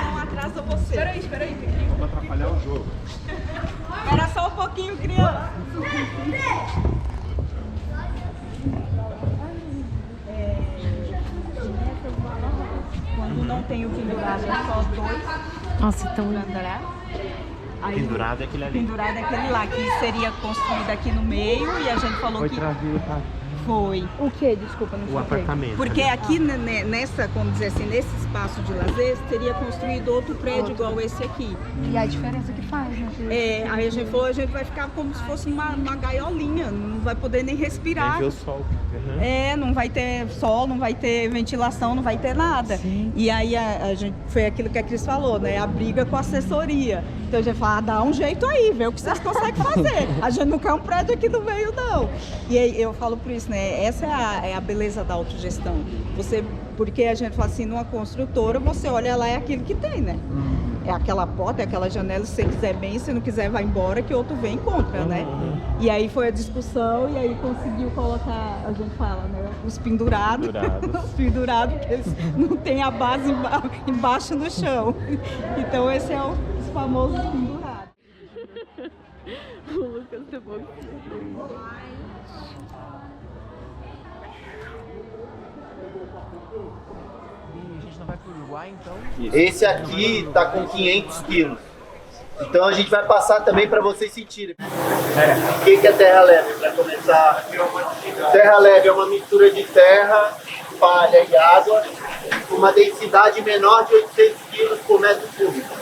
Não atrasa você. Espera aí. Vamos atrapalhar o jogo. Espera só um pouquinho, criança. Quando não tem o pendurado, é só 2. Nossa, então... Aí, Pendurado é aquele ali. Pendurado é aquele lá, que seria construído aqui no meio e a gente falou Foi que... trazido para Foi. O que? Desculpa, não o sei. apartamento. Porque aqui nessa, como dizer assim, nesse espaço de lazer, teria construído outro prédio igual esse aqui. E a diferença que faz, né? Aí a gente falou, a gente vai ficar como se fosse uma gaiolinha, não vai poder nem respirar. Nem ver o sol. Não vai ter sol, não vai ter ventilação, não vai ter nada. Sim. E aí a gente, foi aquilo que a Cris falou, né? A briga com a assessoria. Então a gente fala, dá um jeito aí, vê o que vocês conseguem fazer. A gente não quer um prédio aqui no meio, não. E aí eu falo por isso, né? Essa é a beleza da autogestão. Porque a gente fala assim, numa construtora, você olha lá, é aquilo que tem, né? É aquela porta, é aquela janela, se você quiser bem, se não quiser, vai embora, que outro vem e compra, né? E aí foi a discussão, e aí conseguiu colocar, a gente fala, né? Os pendurados. Os pendurados, que eles não têm a base embaixo no chão. Então esse é os famosos pendurados. O Lucas depois. A gente não vai pro Uruguai, então? Esse aqui tá com 500 quilos. Então a gente vai passar também para vocês sentirem. O que é terra leve? Para começar, terra leve é uma mistura de terra, palha e água, com uma densidade menor de 800 quilos por metro cúbico.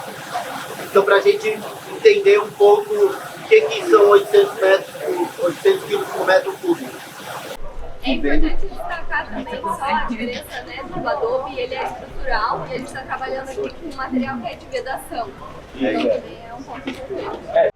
Então, para a gente entender um pouco o que são 800 quilos por metro cúbico. É importante destacar também só a diferença, né, do adobe, ele é estrutural e a gente está trabalhando aqui com um material que é de vedação. Então também é um ponto importante.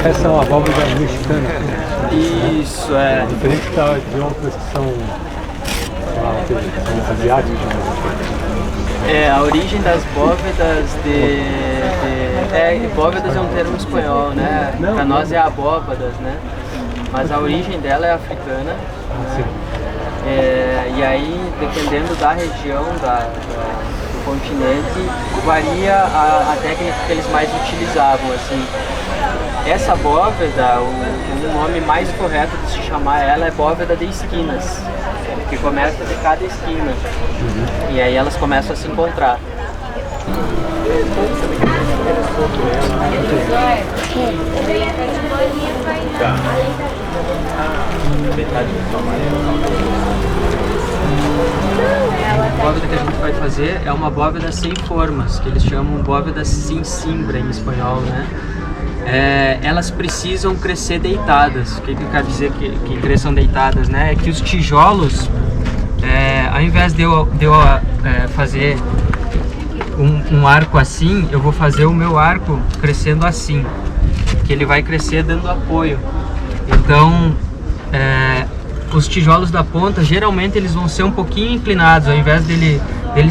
Essa é uma válvula mexicana. Isso, é. Diferente de outras que são asiáticas. A origem das bóvedas bóvedas é um termo espanhol, né? Para nós é abóbadas, né? Mas a origem dela é africana. E aí, dependendo da região do continente, varia a técnica que eles mais utilizavam, assim. Essa bóveda, o nome mais correto de se chamar ela é bóveda de esquinas, que começa de cada esquina. E aí elas começam a se encontrar. A bóveda que a gente vai fazer é uma bóveda sem formas, que eles chamam bóveda sem cimbra em espanhol, né? Elas precisam crescer deitadas. O que quer dizer que cresçam deitadas, né? É que os tijolos, ao invés de eu fazer um arco assim, eu vou fazer o meu arco crescendo assim, que ele vai crescer dando apoio. Então, os tijolos da ponta, geralmente eles vão ser um pouquinho inclinados, ao invés deles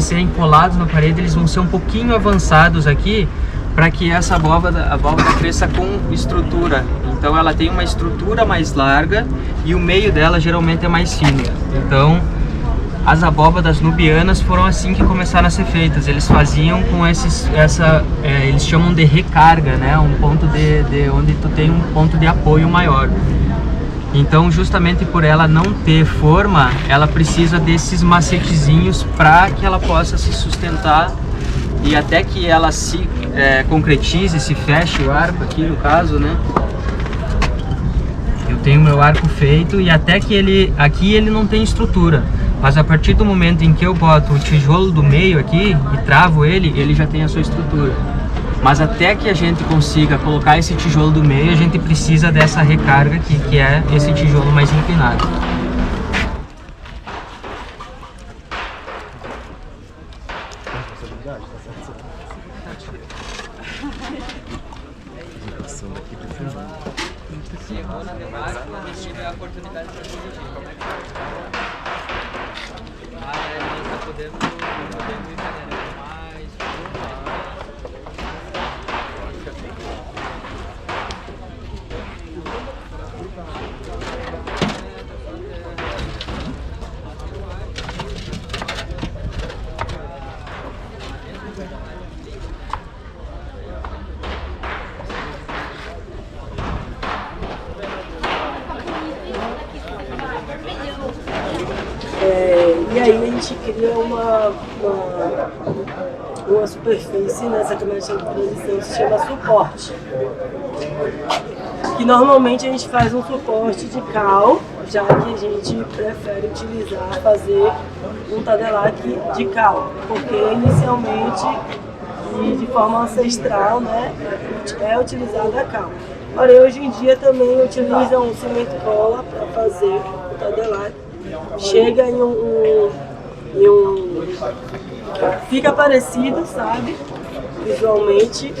serem colados na parede, eles vão ser um pouquinho avançados aqui, para que a abóbada cresça com estrutura. Então ela tem uma estrutura mais larga e o meio dela geralmente é mais fino. Então As abóbadas nubianas foram assim que começaram a ser feitas. Eles faziam com eles chamam de recarga, né? Um ponto de onde tu tem um ponto de apoio maior. Então, justamente por ela não ter forma, ela precisa desses macetezinhos para que ela possa se sustentar e até que ela se concretize, se feche o arco aqui no caso, né? Eu tenho meu arco feito e até que aqui ele não tem estrutura, mas a partir do momento em que eu boto o tijolo do meio aqui e travo ele já tem a sua estrutura. Mas até que a gente consiga colocar esse tijolo do meio, a gente precisa dessa recarga aqui, que é esse tijolo mais inclinado. Chegou na demarca, mas tive a oportunidade de dirigir. Mas tá podendo ir caminhando mais. E aí a gente cria uma superfície nessa câmera de transição, se chama suporte. Que normalmente a gente faz um suporte de cal, já que a gente prefere fazer um tadelac de cal, porque inicialmente e de forma ancestral, né, é utilizada a cal. Porém, hoje em dia também utilizam o cimento cola para fazer o tadelac. Chega em fica parecido, sabe, visualmente,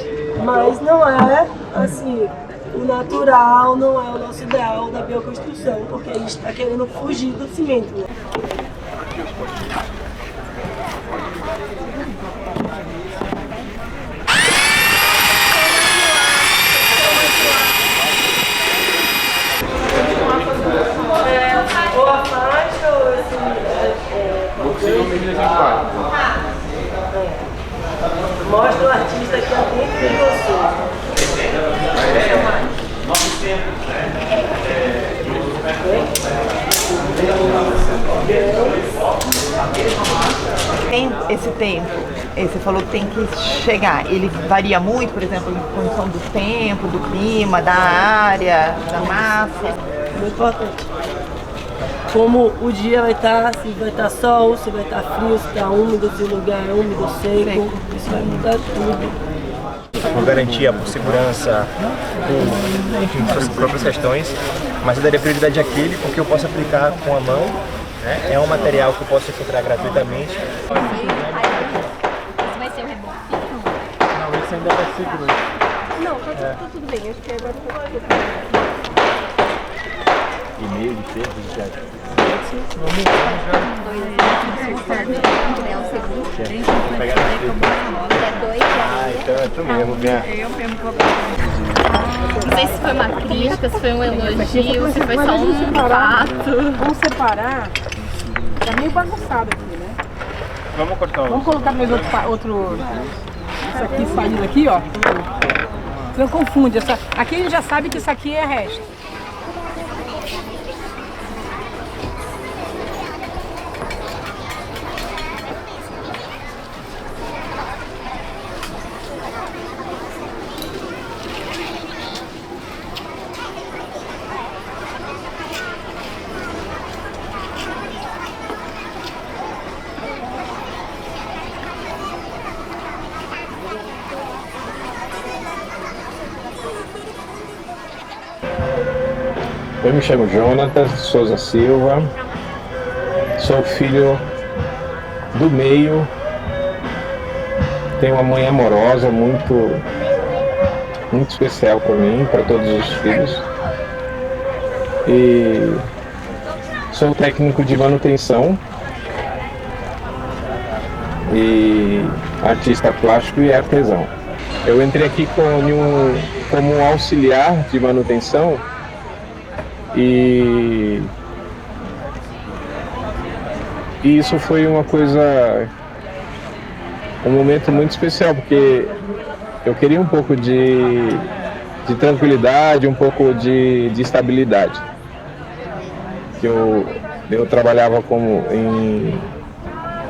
mas não é assim o natural, não é o nosso ideal da bioconstrução, porque a gente está querendo fugir do cimento, né? Mostra o artista aqui dentro de você. Tem esse tempo, você falou que tem que chegar, ele varia muito, por exemplo, em função do tempo, do clima, da área, da massa. Muito importante. Como o dia vai estar, se vai estar sol, se vai estar frio, se está úmido, se o lugar é úmido, seco, isso vai mudar tudo. Com garantia por segurança, enfim, suas próprias questões, mas eu daria prioridade àquele porque eu posso aplicar com a mão, né? É um material que eu posso encontrar gratuitamente. Esse vai ser o reboque? Não, esse ainda vai ser grosso. Não, tá tudo bem, acho que agora tá tudo bem. E meio de ferro, de teatro. Então é tu mesmo, Bia. Não sei se foi uma crítica, se foi um elogio, se foi só um fato. Vamos separar. Tá meio bagunçado aqui, né? Vamos cortar Vamos colocar mais outro. Isso aqui saindo aqui, ó. Você não confunde. Aqui a gente já sabe que isso aqui é resto. Eu me chamo Jonatas Souza Silva, sou filho do meio, tenho uma mãe amorosa, muito especial para mim, para todos os filhos. E sou técnico de manutenção e artista plástico e artesão. Eu entrei aqui como um auxiliar de manutenção e E isso foi uma coisa, um momento muito especial, porque eu queria um pouco de tranquilidade, um pouco de estabilidade. Eu trabalhava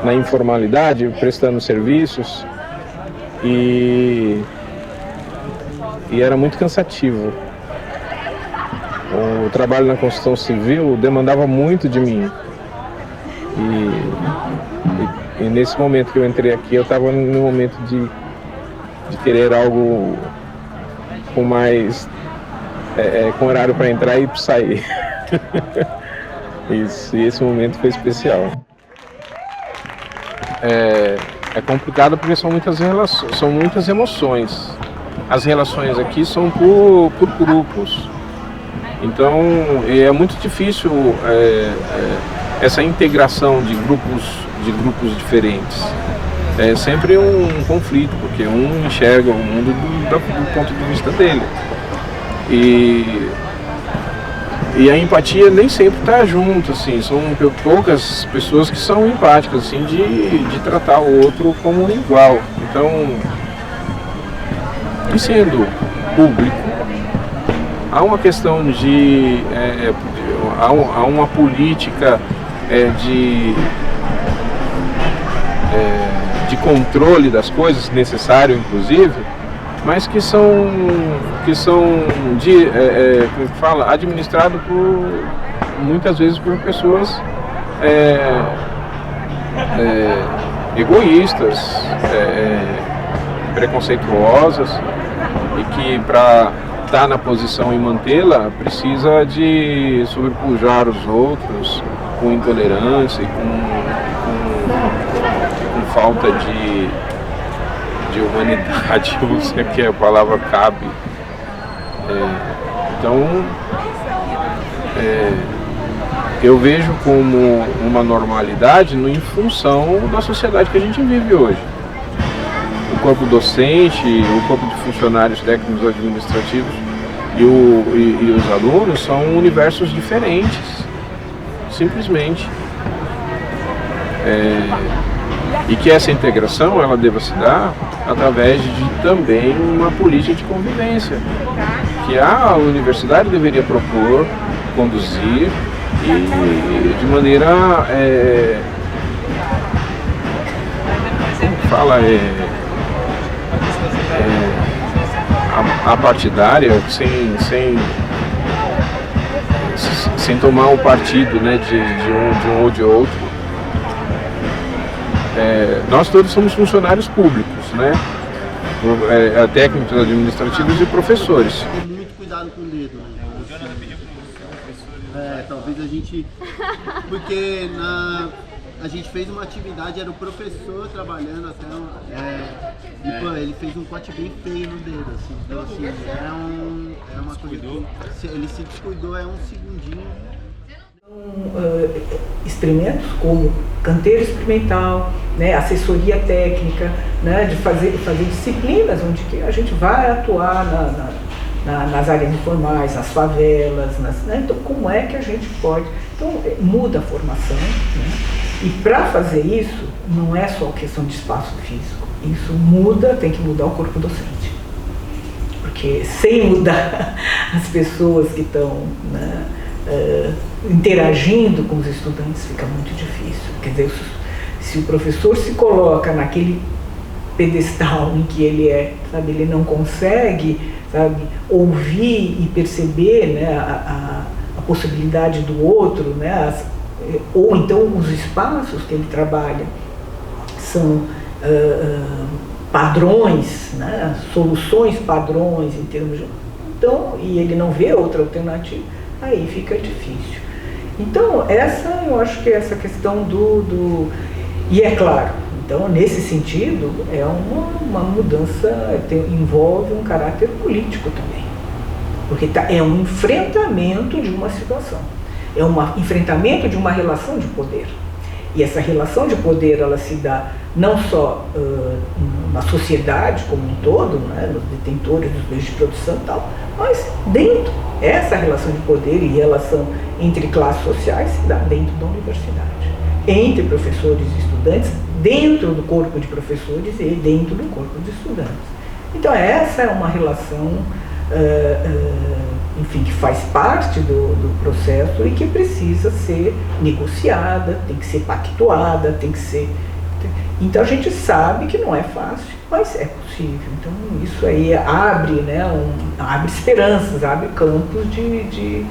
na informalidade, prestando serviços, e era muito cansativo. O trabalho na construção civil demandava muito de mim. E nesse momento que eu entrei aqui, eu estava no momento de querer algo com mais com horário para entrar e para sair. Isso, e esse momento foi especial. É complicado porque são muitas emoções. As relações aqui são por grupos. Então é muito difícil essa integração de grupos diferentes. É sempre um conflito, porque um enxerga o mundo do ponto de vista dele. E a empatia nem sempre está junto, assim, são poucas pessoas que são empáticas, assim, de tratar o outro como um igual. Então, e sendo público, há uma questão há uma política de controle das coisas, necessário inclusive, mas que são administrado muitas vezes por pessoas egoístas, preconceituosas, e que para estar na posição e mantê-la precisa de sobrepujar os outros com intolerância e com falta de humanidade, não sei o que a palavra cabe. Então, eu vejo como uma normalidade em função da sociedade que a gente vive hoje. O corpo docente, o corpo de funcionários técnicos administrativos e os alunos são universos diferentes, simplesmente. E que essa integração ela deva se dar através de também uma política de convivência que a universidade deveria propor, conduzir e de maneira apartidária, sem tomar um partido, né, de um ou de outro. Nós todos somos funcionários públicos, né? Técnicos administrativos e professores. Tem muito cuidado com o dedo, né? Talvez a gente... Porque a gente fez uma atividade, era o professor trabalhando até... ele fez um corte bem feio no dedo, assim. Então, assim, é uma coisa que... Ele se descuidou, um segundinho. Experimentos como canteiro experimental, né, assessoria técnica, né, de fazer disciplinas onde que a gente vai atuar nas áreas informais, nas favelas, né, então como é que a gente pode, então muda a formação, né, e para fazer isso não é só questão de espaço físico, isso tem que mudar o corpo docente, porque sem mudar as pessoas que estão, né, interagindo com os estudantes fica muito difícil. Quer dizer, se o professor se coloca naquele pedestal em que ele não consegue, ouvir e perceber, né, a possibilidade do outro, né, ou então os espaços que ele trabalha são padrões, né, soluções padrões em termos de... Então, e ele não vê outra alternativa, aí fica difícil. Então, eu acho que essa questão E é claro, então, nesse sentido, é uma mudança, envolve um caráter político também. Porque é um enfrentamento de uma situação. É um enfrentamento de uma relação de poder. E essa relação de poder, ela se dá não só na sociedade como um todo, né, nos detentores dos meios de produção e tal, mas dentro. Essa relação de poder e relação entre classes sociais se dá dentro da universidade. entre professores e estudantes, dentro do corpo de professores e dentro do corpo de estudantes. Então essa é uma relação, enfim, que faz parte do processo e que precisa ser negociada, tem que ser pactuada, tem que ser... Então a gente sabe que não é fácil, mas é possível. Então isso aí abre, né, abre esperanças, abre campos de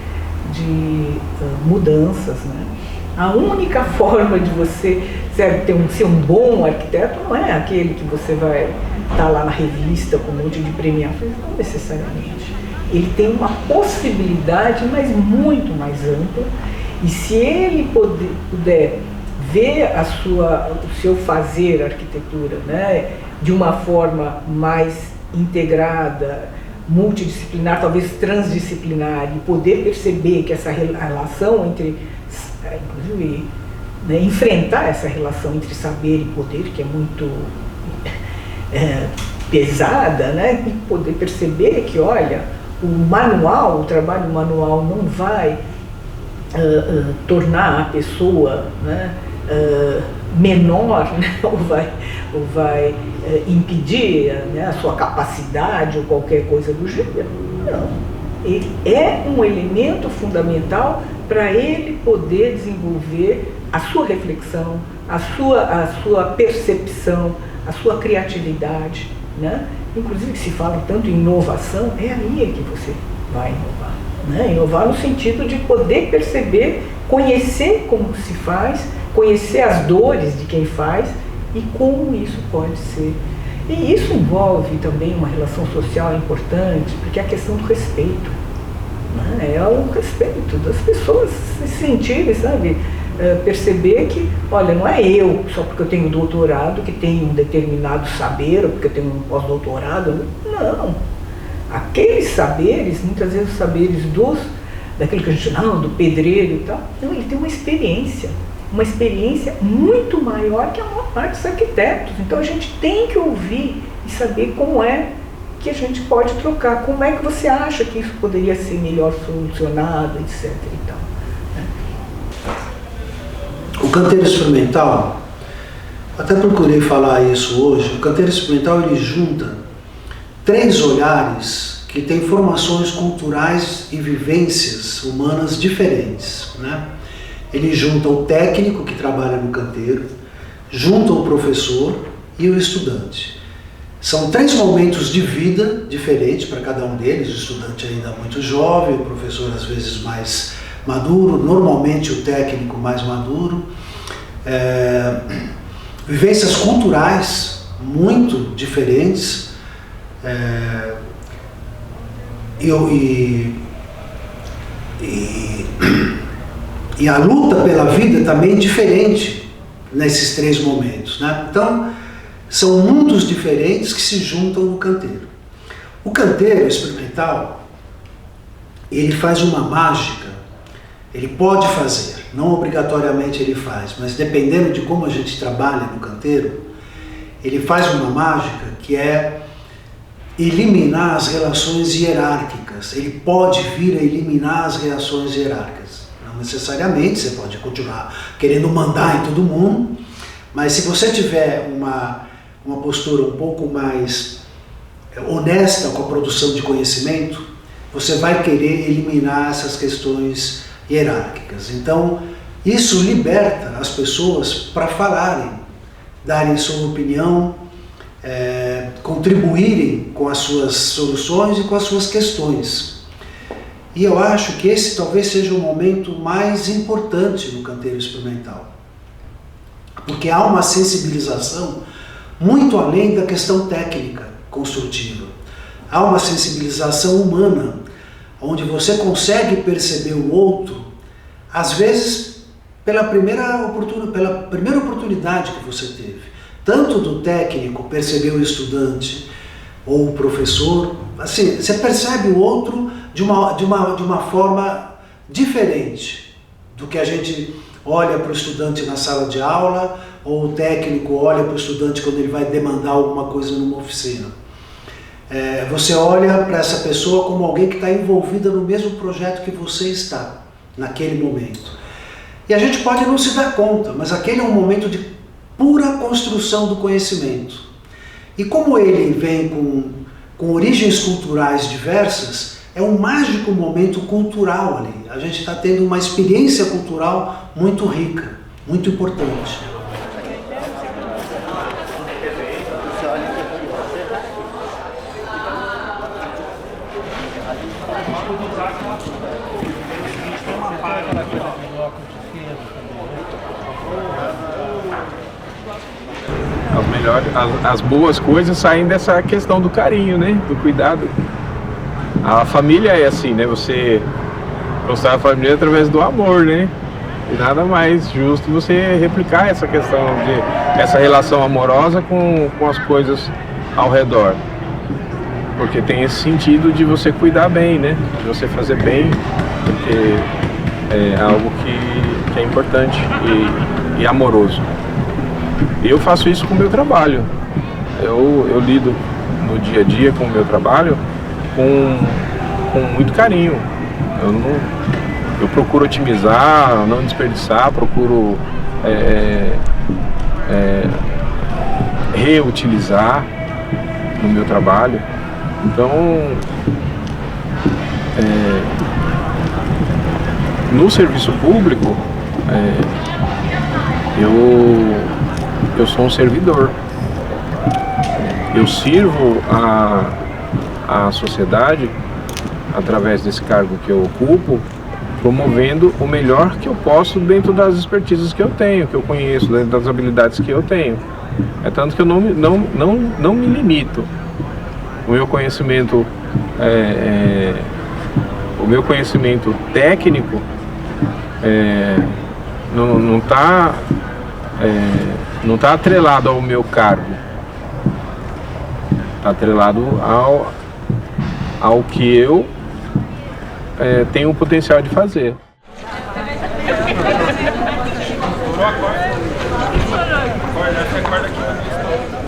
mudanças, né? A única forma de você ser um bom arquiteto não é aquele que você vai estar lá na revista com um monte de premiações, não necessariamente. Ele tem uma possibilidade, mas muito mais ampla, e se ele puder ver o seu fazer arquitetura, né, de uma forma mais integrada, multidisciplinar, talvez transdisciplinar, e poder perceber que essa relação entre, inclusive, né, enfrentar essa relação entre saber e poder, que é muito pesada, né, e poder perceber que, olha, o trabalho manual não vai tornar a pessoa, né, menor, né, ou vai impedir, né, a sua capacidade ou qualquer coisa do gênero. Não. Ele é um elemento fundamental para ele poder desenvolver a sua reflexão, a sua percepção, a sua criatividade, né? Inclusive, se fala tanto em inovação, é aí que você vai inovar, né? Inovar no sentido de poder perceber, conhecer como se faz, conhecer as dores de quem faz e como isso pode ser. E isso envolve também uma relação social importante, porque é a questão do respeito, né? É o respeito das pessoas se sentirem, sabe? Perceber que, olha, não é eu, só porque eu tenho doutorado, que tenho um determinado saber, ou porque eu tenho um pós-doutorado. Não. Aqueles saberes, muitas vezes os saberes daquilo que a gente chama do pedreiro e tal, não, ele tem uma experiência muito maior que a maior parte dos arquitetos. Então a gente tem que ouvir e saber como é que a gente pode trocar, como é que você acha que isso poderia ser melhor solucionado, etc. e tal. O canteiro experimental, até procurei falar isso hoje, o canteiro experimental ele junta 3 olhares que têm formações culturais e vivências humanas diferentes, né? Ele junta o técnico que trabalha no canteiro, junta o professor e o estudante. São 3 momentos de vida diferentes para cada um deles, o estudante ainda muito jovem, o professor às vezes mais maduro, normalmente o técnico mais maduro. Vivências culturais muito diferentes, e a luta pela vida também diferente nesses 3 momentos, né? Então, são mundos diferentes que se juntam no canteiro. O canteiro experimental, ele faz uma mágica, ele pode fazer, não obrigatoriamente ele faz, mas dependendo de como a gente trabalha no canteiro, ele faz uma mágica que é eliminar as relações hierárquicas. Ele pode vir a eliminar as relações hierárquicas. Não necessariamente, você pode continuar querendo mandar em todo mundo, mas se você tiver uma postura um pouco mais honesta com a produção de conhecimento, você vai querer eliminar essas questões hierárquicas. Então, isso liberta as pessoas para falarem, darem sua opinião, contribuírem com as suas soluções e com as suas questões. E eu acho que esse talvez seja o momento mais importante no canteiro experimental, porque há uma sensibilização muito além da questão técnica construtiva. Há uma sensibilização humana, onde você consegue perceber o outro, às vezes pela primeira oportunidade que você teve. Tanto do técnico perceber o estudante ou o professor, assim, você percebe o outro de uma forma diferente do que a gente olha para o estudante na sala de aula, ou o técnico olha para o estudante quando ele vai demandar alguma coisa numa oficina. Você olha para essa pessoa como alguém que está envolvida no mesmo projeto que você está, naquele momento. E a gente pode não se dar conta, mas aquele é um momento de pura construção do conhecimento. E como ele vem com origens culturais diversas, é um mágico momento cultural ali. A gente está tendo uma experiência cultural muito rica, muito importante. As boas coisas saem dessa questão do carinho, né? Do cuidado. A família é assim, né? Você constrói a família através do amor, né? E nada mais justo você replicar essa questão essa relação amorosa com as coisas ao redor. Porque tem esse sentido de você cuidar bem, né? De você fazer bem, porque é algo que é importante e amoroso. Eu faço isso com o meu trabalho. Eu lido no dia a dia com o meu trabalho com muito carinho. Eu procuro otimizar, não desperdiçar, procuro reutilizar no meu trabalho. Então, no serviço público, eu sou um servidor. Eu sirvo a sociedade através desse cargo que eu ocupo, promovendo o melhor que eu posso dentro das expertises que eu tenho, que eu conheço, dentro das habilidades que eu tenho. É tanto que eu não me limito. O meu conhecimento técnico não está atrelado ao meu cargo, está atrelado ao que eu tenho o potencial de fazer.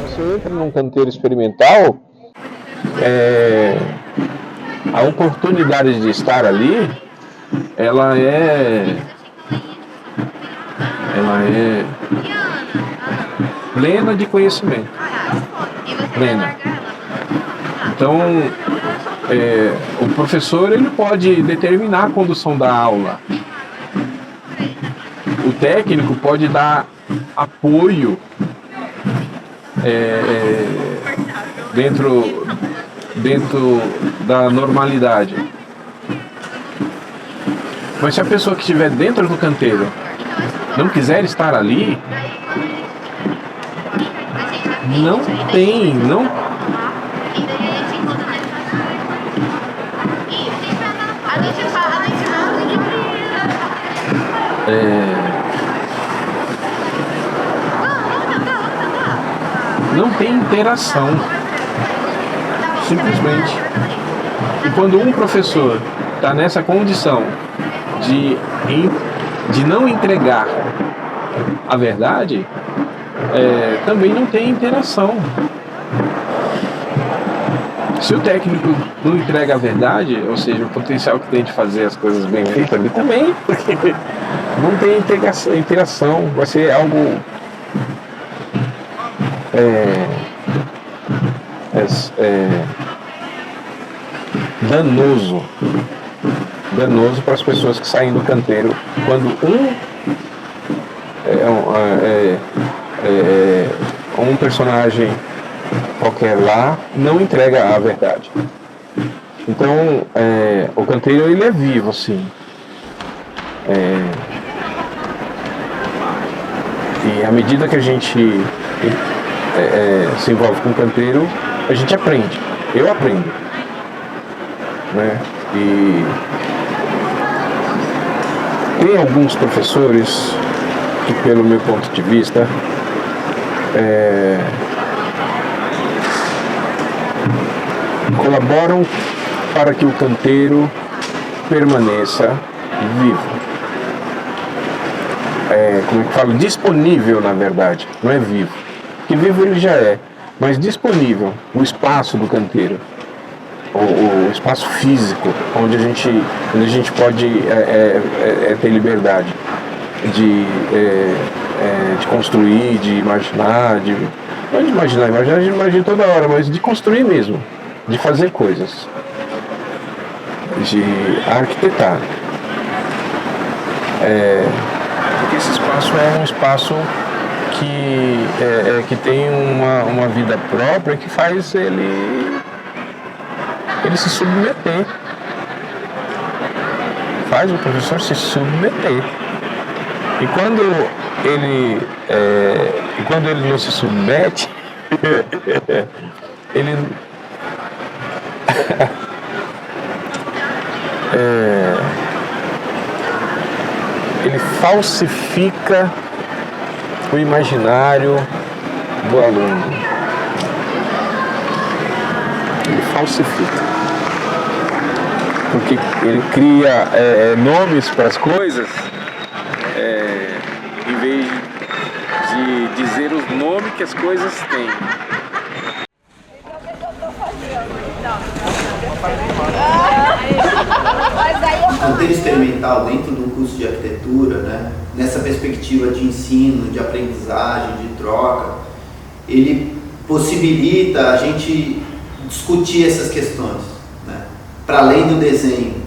Você entra num canteiro experimental, a oportunidade de estar ali, ela é plena de conhecimento, plena. Então, o professor ele pode determinar a condução da aula, o técnico pode dar apoio dentro da normalidade. Mas se a pessoa que estiver dentro do canteiro não quiser estar ali, não. Não tem interação, simplesmente. E quando um professor está nessa condição de não entregar a verdade, também não tem interação. Se o técnico não entrega a verdade, ou seja, o potencial que tem de fazer as coisas bem feitas, ele também, porque não tem interação, vai ser algo danoso para as pessoas que saem do canteiro quando um personagem qualquer lá não entrega a verdade. Então, o canteiro ele é vivo, assim. E à medida que a gente se envolve com o canteiro, a gente aprende. Eu aprendo, né? E tem alguns professores que, pelo meu ponto de vista, colaboram para que o canteiro permaneça vivo. Como é que eu falo? Disponível, na verdade, não é vivo. Porque vivo ele já é, mas disponível, o espaço do canteiro, o espaço físico, onde a gente pode ter liberdade. de construir, de imaginar, não de imaginar a gente imagina toda hora, mas de construir mesmo, de fazer coisas, de arquitetar. Porque esse espaço é um espaço que tem uma vida própria que faz ele se submeter. Faz o professor se submeter. E quando ele não se submete, ele ele falsifica o imaginário do aluno. Ele falsifica. Porque ele cria nomes para as coisas, em vez de dizer os nomes que as coisas têm. O canteiro experimental dentro do curso de arquitetura, né, nessa perspectiva de ensino, de aprendizagem, de troca, ele possibilita a gente discutir essas questões, né, para além do desenho,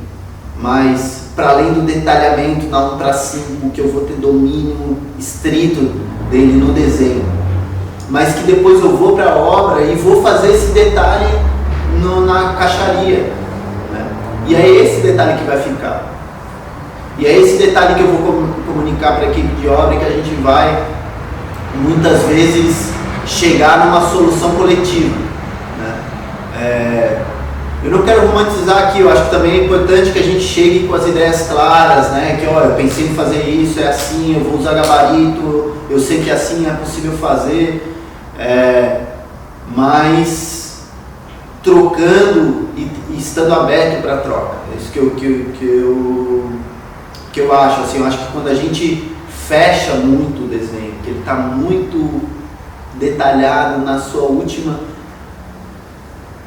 mas para além do detalhamento na 1:5, que eu vou ter domínio estrito dele no desenho, mas que depois eu vou para a obra e vou fazer esse detalhe na caixaria, né? E é esse detalhe que vai ficar. E é esse detalhe que eu vou comunicar para a equipe de obra, que a gente vai muitas vezes chegar numa solução coletiva, né? Eu não quero romantizar aqui, eu acho que também é importante que a gente chegue com as ideias claras, né? Que eu pensei em fazer isso, é assim, eu vou usar gabarito, eu sei que assim é possível fazer, mas trocando e estando aberto para a troca. É isso que eu acho. Assim, eu acho que quando a gente fecha muito o desenho, que ele está muito detalhado na sua última,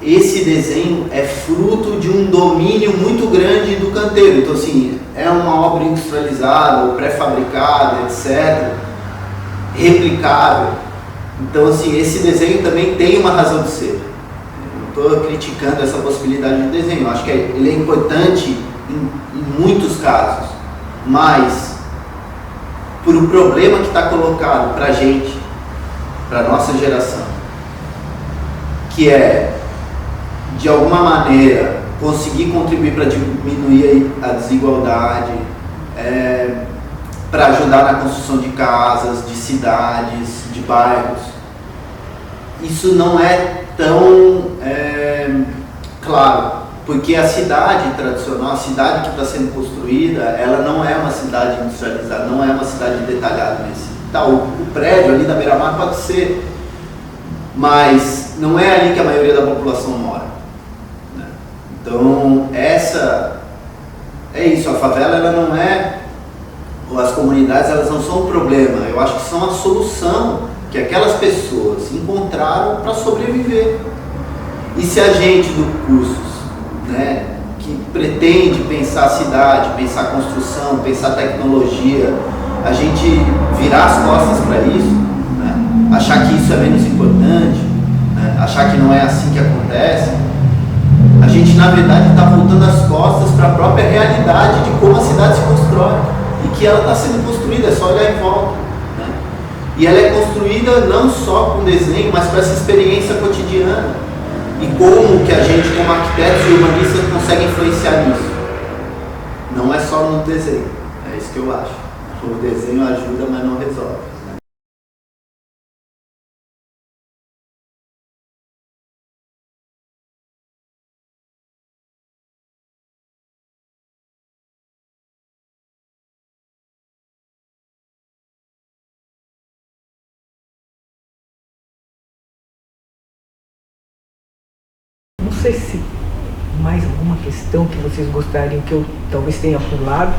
esse desenho é fruto de um domínio muito grande do canteiro. Então, assim, é uma obra industrializada, ou pré-fabricada, etc., replicável. Então, assim, esse desenho também tem uma razão de ser. Estou criticando essa possibilidade de desenho. Eu acho que ele é importante em muitos casos, mas por um problema que está colocado para a gente, para a nossa geração, que é, de alguma maneira, conseguir contribuir para diminuir a desigualdade, para ajudar na construção de casas, de cidades, de bairros. Isso não é tão claro, porque a cidade tradicional, a cidade que está sendo construída, ela não é uma cidade industrializada, não é uma cidade detalhada nesse. Tá, o prédio ali da beira-mar pode ser, mas não é ali que a maioria da população mora, né? Então, é isso, a favela ela não é, ou as comunidades elas não são um problema, eu acho que são a solução que aquelas pessoas encontraram para sobreviver. E se a gente do cursos, né, que pretende pensar a cidade, pensar a construção, pensar a tecnologia, a gente virar as costas para isso, né, achar que isso é menos importante, né, achar que não é assim que acontece, a gente na verdade está voltando as costas para a própria realidade de como a cidade se constrói e que ela está sendo construída, é só olhar em volta. E ela é construída não só com desenho, mas com essa experiência cotidiana. E como que a gente, como arquitetos e urbanistas, consegue influenciar nisso? Não é só no desenho, é isso que eu acho. O desenho ajuda, mas não resolve. Não sei se mais alguma questão que vocês gostariam que eu talvez tenha pulado.